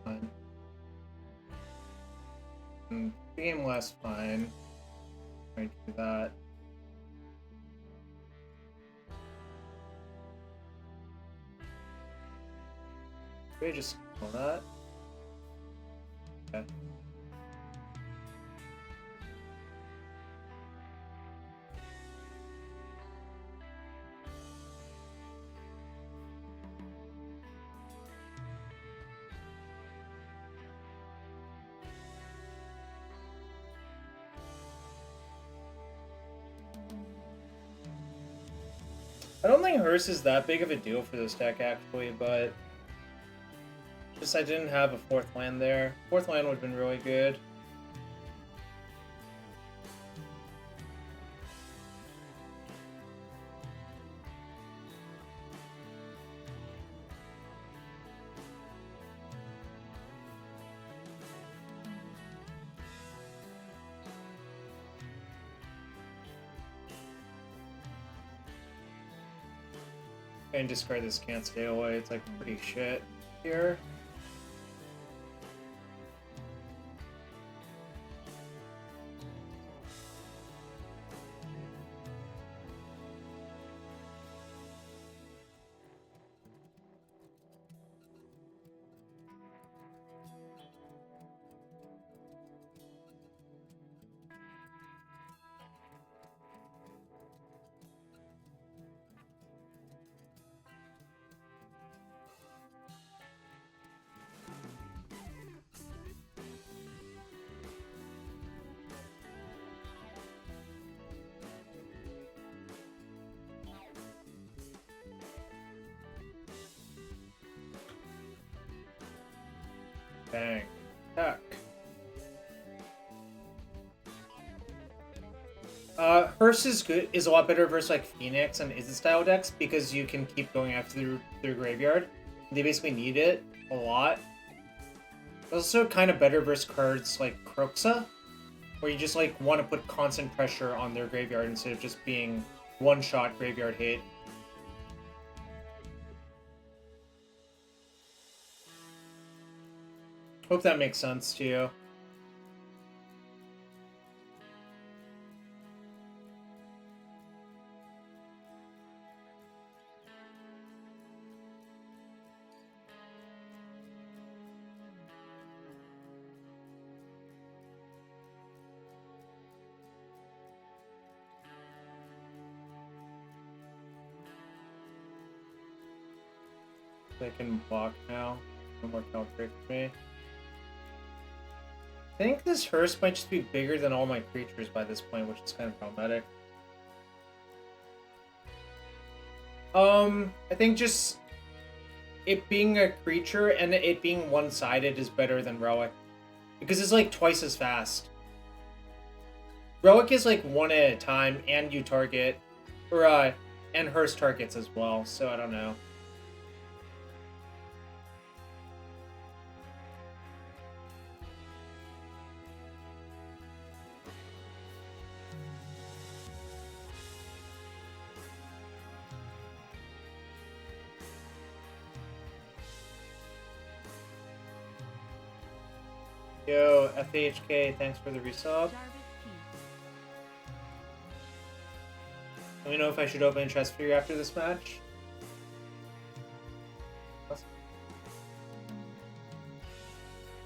Fine. Game less fine. Trying to do that. Should we just kill that? Okay. I don't think Hearse is that big of a deal for this deck, actually, but just I didn't have a fourth land there. Fourth land would have been really good. And discard this can't stay away. It's like pretty shit here. Bang. Heck. Hearse is a lot better versus like Phoenix and Izzet style decks because you can keep going after their graveyard. They basically need it a lot. It's also kind of better versus cards like Kroxa, where you just like want to put constant pressure on their graveyard instead of just being one-shot graveyard hate. Hope that makes sense to you. They can block now. No more counter for me. I think this Hearse might just be bigger than all my creatures by this point, which is kind of problematic. I think just it being a creature and it being one-sided is better than Relic. Because it's like twice as fast. Relic is like one at a time and you target, or and Hearse targets as well, so I don't know. Yo, FHK, thanks for the resub. Let me know if I should open a chest for you after this match.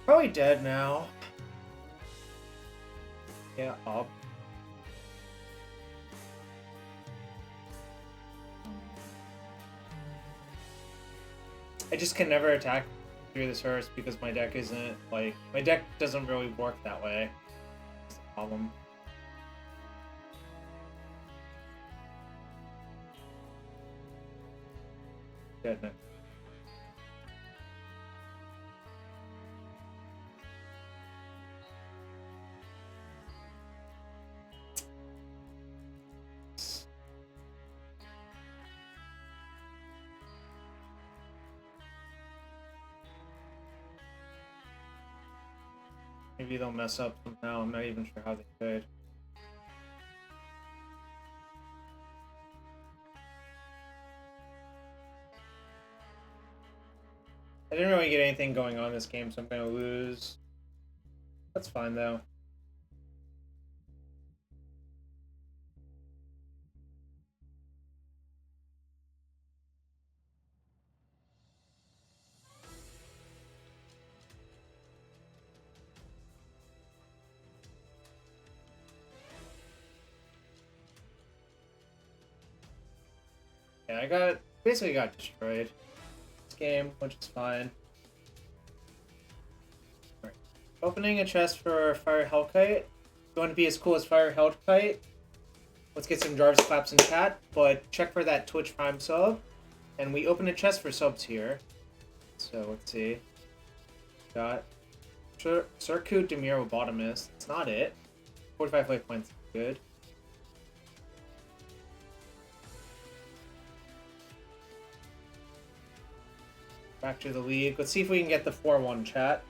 Probably dead now. Yeah, up. I just can never attack through this Hearse because my deck isn't, like, my deck doesn't really work that way. That's the problem. Dead now. Maybe they'll mess up somehow. I'm not even sure how they could. I didn't really get anything going on this game, so I'm gonna lose. That's fine though. Yeah, I basically got destroyed this game, which is fine. Right. Opening a chest for Fire Hellkite. You want to be as cool as Fire Hellkite? Let's get some Jarvis claps in chat, but check for that Twitch Prime sub. And we open a chest for subs here. So let's see. Got Circuit Demir Lobotomist. It's not it. 45 life points. Good. Back to the league. Let's see if we can get the 4-1 chat.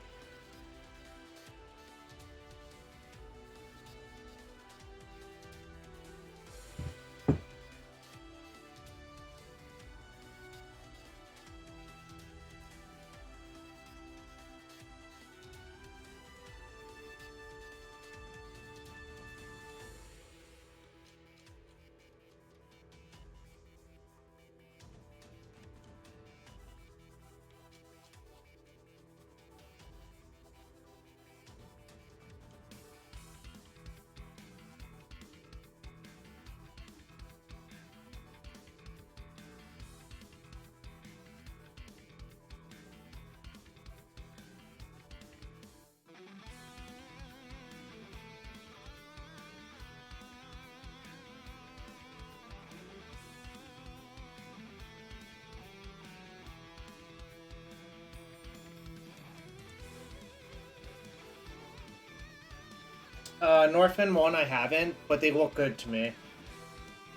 Northwind 1 I haven't, but they look good to me.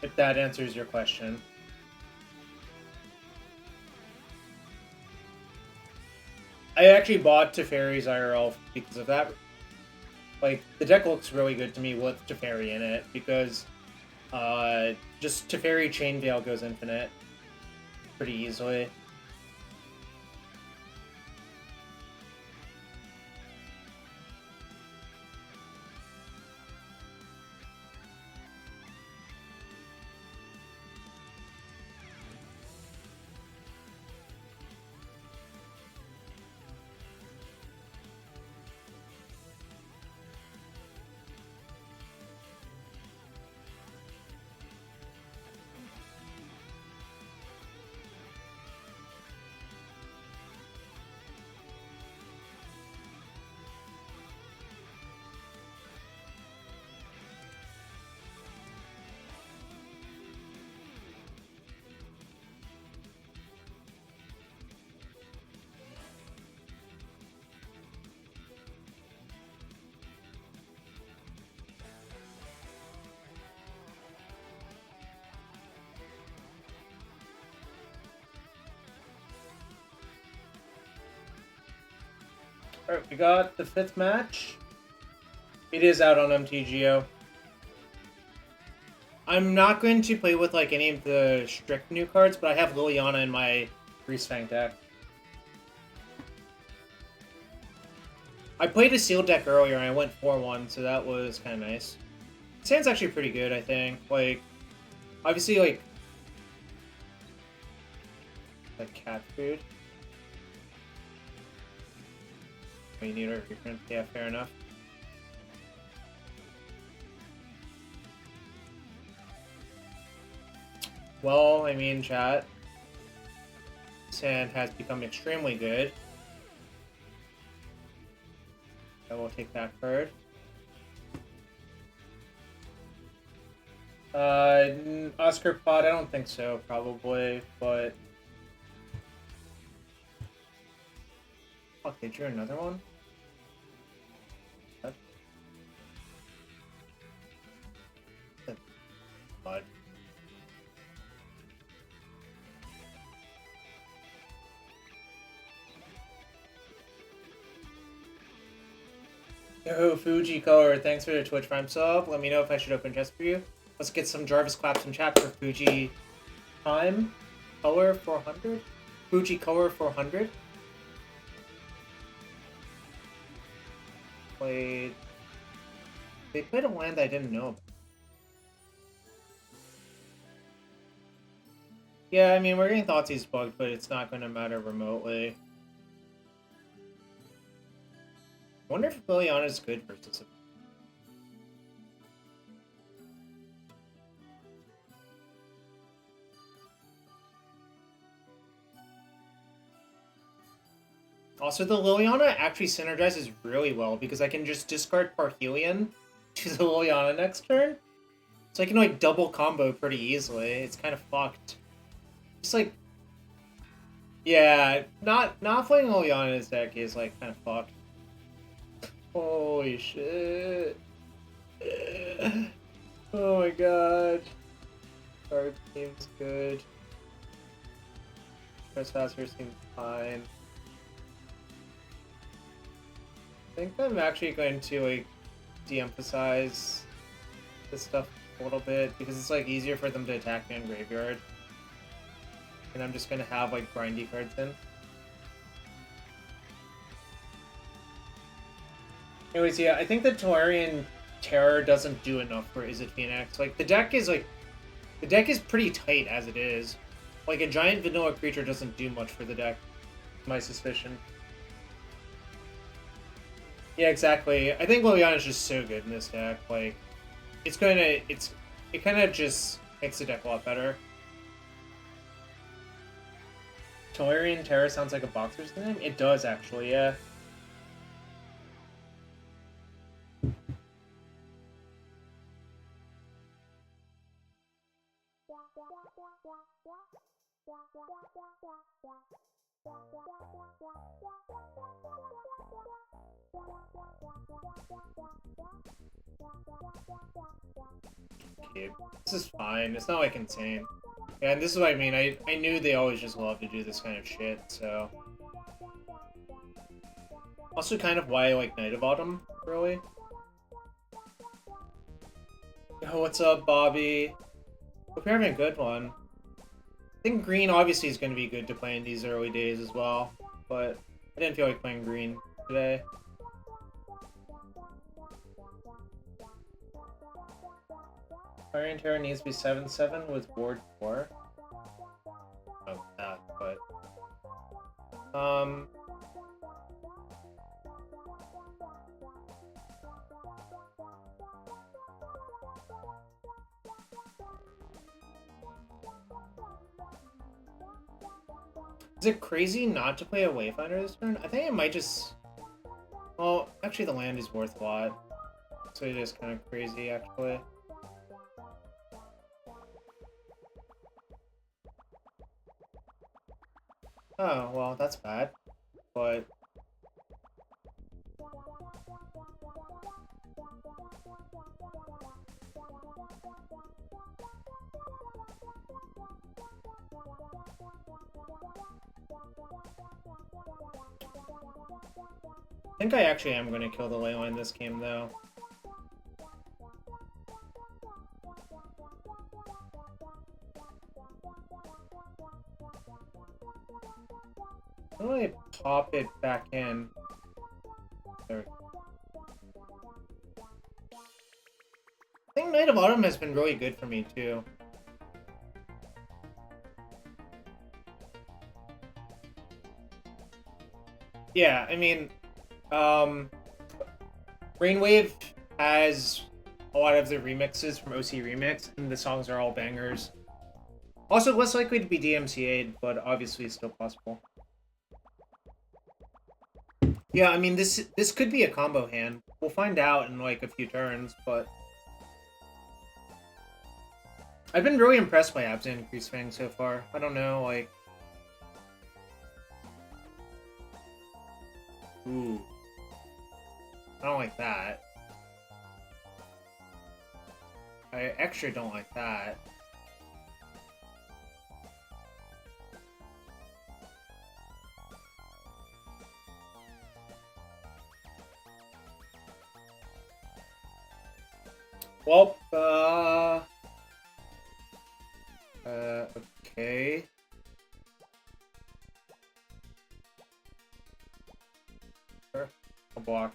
If that answers your question. I actually bought Teferi's IRL because of that. Like, the deck looks really good to me with Teferi in it, because just Teferi Chain Veil goes infinite pretty easily. Alright, we got the 5th match. It is out on MTGO. I'm not going to play with like any of the strict new cards, but I have Liliana in my Greasefang deck. I played a sealed deck earlier and I went 4-1, so that was kind of nice. This hand's actually pretty good, I think. Like, obviously, like cat food. You need a reprint. Yeah, fair enough. Well, I mean, chat. This hand has become extremely good. I will take that card. Oscar Pod, I don't think so, probably, but... Fuck, they drew another one? What? Yo, Fuji Color, thanks for the Twitch Prime sub. Let me know if I should open chest for you. Let's get some Jarvis claps in chat for Fuji Prime Color 400. Fuji Color 400. They played a land I didn't know about. Yeah, I mean, we're getting Thoughtseize bugged, but it's not going to matter remotely. I wonder if Liliana is good versus him. Also, the Liliana actually synergizes really well because I can just discard Parhelion to the Liliana next turn. So I can, like, double combo pretty easily. It's kind of fucked. Just, like... Yeah, not playing Liliana in his deck is, like, kind of fucked. Holy shit. Oh my god. Card seems good. Trespasser seems fine. I think I'm actually going to, like, de-emphasize this stuff a little bit because it's, like, easier for them to attack me in graveyard. And I'm just gonna have, like, grindy cards in. Anyways, yeah, I think the Tolarian Terror doesn't do enough for Izzet Phoenix. Like, the deck is pretty tight as it is. Like, a giant vanilla creature doesn't do much for the deck, my suspicion. Yeah, exactly. I think Liliana's just so good in this deck. Like, it kind of just makes the deck a lot better. Tolarian Terror sounds like a boxer's name? It does, actually, yeah. Okay, this is fine. It's not like insane. Yeah, and this is what I mean. I knew they always just love to do this kind of shit, so. Also kind of why I like Night of Autumn, really. Yo, what's up, Bobby? Hope you're having a good one. I think green obviously is going to be good to play in these early days as well, but I didn't feel like playing green today. Fire and Terror needs to be 7/7 with Ward 4. Oh, that, but... Is it crazy not to play a Wayfinder this turn? I think it might just... Well, actually the land is worth a lot. So it is kind of crazy, actually. Oh, well, that's bad. But... I think I actually am going to kill the Leyline this game, though. How do I pop it back in? There. I think Night of Autumn has been really good for me, too. Yeah, I mean... Rainwave has a lot of the remixes from OC Remix, and the songs are all bangers. Also, less likely to be DMCA'd, but obviously it's still possible. Yeah, I mean, this could be a combo hand. We'll find out in, like, a few turns, but... I've been really impressed by Abzan Greasefang so far. I don't know, like... Ooh. I don't like that. I actually don't like that. Well, okay. Sure. I'll block.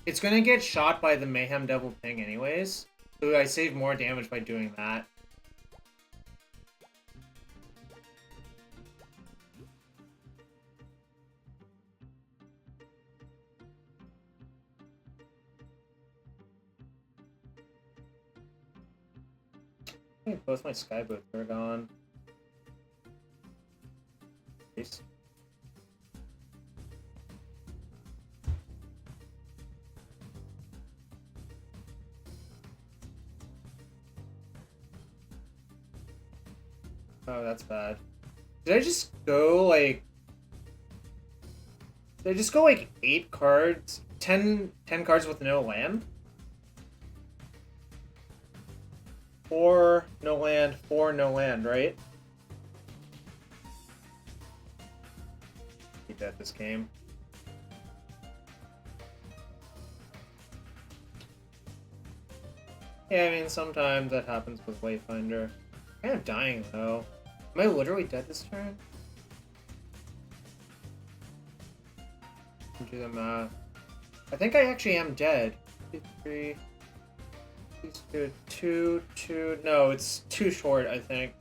It's gonna get shot by the Mayhem Devil Ping anyways, so I save more damage by doing that. I think both my skyboats are gone. Nice. Oh, that's bad. Did I just go, like... Did I just go, like, 8 cards? 10 cards with no land? 4 no land, 4 no land, right? Keep that this game. Yeah, I mean, sometimes that happens with Wayfinder. I'm kind of dying, though. Am I literally dead this turn? Do the math. I think I actually am dead. 2, 3... Please do it. 2, 2... No, it's too short, I think.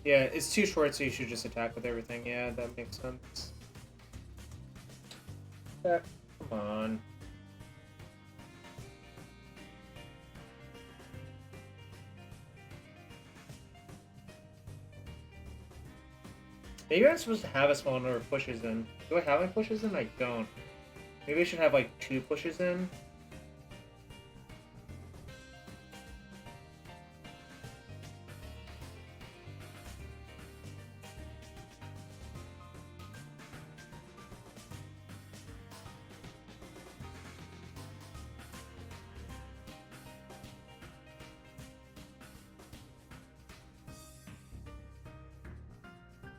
Yeah, it's too short, so you should just attack with everything. Yeah, that makes sense. Yeah, come on. Maybe I'm supposed to have a small number of pushes in. Do I have any pushes in? I don't. Maybe I should have like 2 pushes in.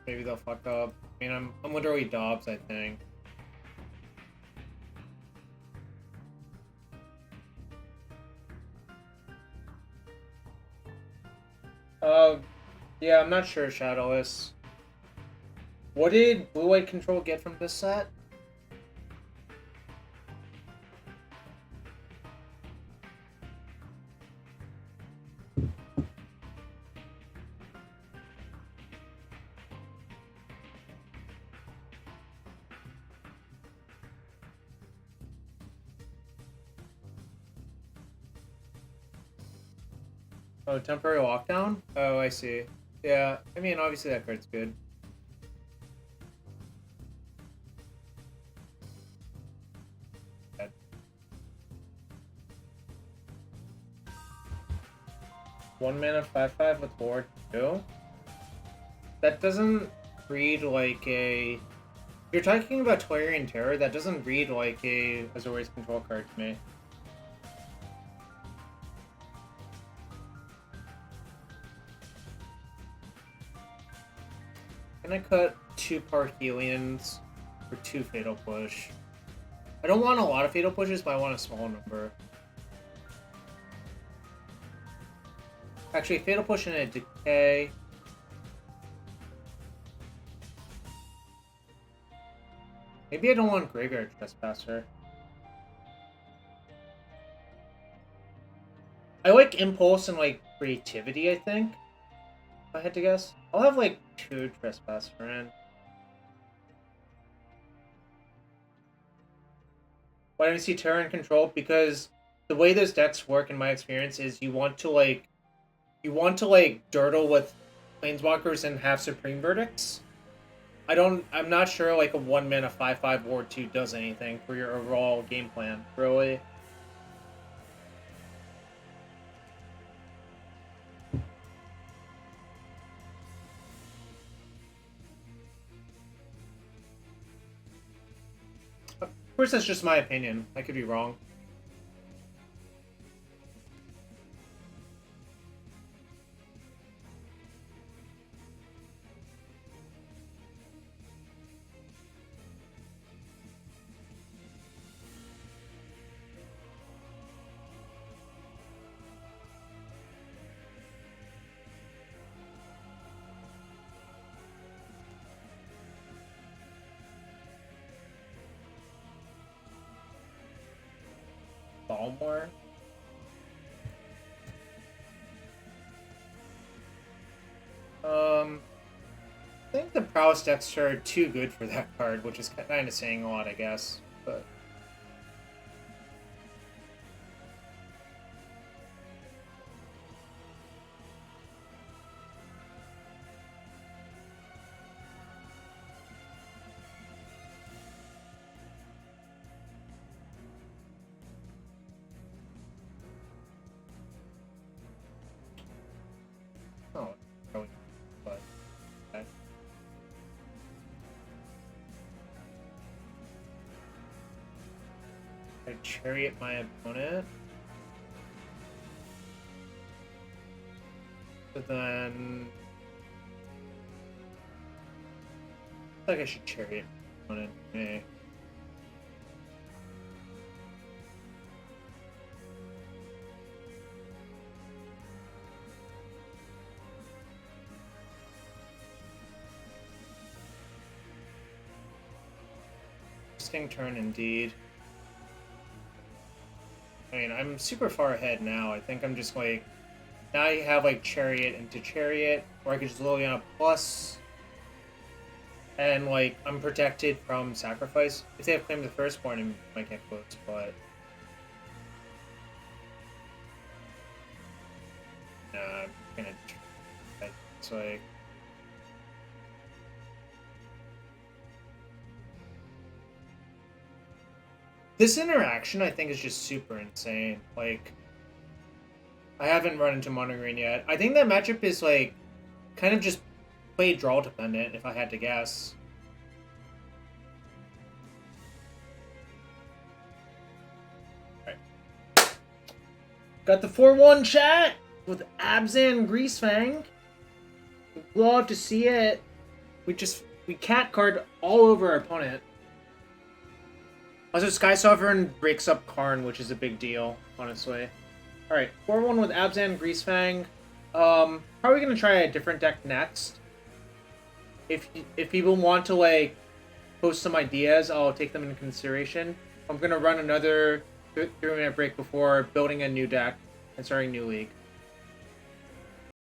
maybe they'll fuck up. I mean, I'm literally Dobbs, I think. Yeah, I'm not sure, Shadowless. What did Blue-White Control get from this set? Oh, temporary lockdown? Oh, I see. Yeah, I mean, obviously that card's good. Bad. 1 mana 5/5 with Lord 2? That doesn't read like a... If you're talking about Tolarian Terror, that doesn't read like a Azorius control card to me. Can I cut 2 Parhelions for 2 Fatal Push? I don't want a lot of Fatal Pushes, but I want a small number. Actually, Fatal Push and a Decay. Maybe I don't want Graveyard Trespasser. I like Impulse and like Creativity, I think. If I had to guess. I'll have like 2 Trespasser in. Why don't you see Terror and Control? Because the way those decks work in my experience is you want to dirtle with Planeswalkers and have Supreme Verdicts. I'm not sure like a 1 mana 5/5 Ward 2 does anything for your overall game plan, really. Of course, that's just my opinion. I could be wrong. Balmore. I think the Prowess decks are too good for that card, which is kind of saying a lot, I guess. But oh, but okay. I Chariot my opponent. But then I feel like I should Chariot my opponent. Eh. Interesting turn indeed. I mean, I'm super far ahead now. I think I'm just like... Now you have like Chariot into Chariot, or I could just Liliana plus. And like, I'm protected from Sacrifice. If they have Claim the Firstborn, I might get close, but... Nah, I'm gonna... It's like... This interaction, I think, is just super insane. Like, I haven't run into Mono Green yet. I think that matchup is, like, kind of just play draw dependent, if I had to guess. Alright. Got the 4-1 chat with Abzan Greasefang. Love to see it. we can't card all over our opponent. Also, Sky Sovereign breaks up Karn, which is a big deal, honestly. Alright, 4-1 with Abzan Greasefang. Probably gonna try a different deck next. If people want to, like, post some ideas, I'll take them into consideration. I'm gonna run another 3-minute break before building a new deck and starting a new league.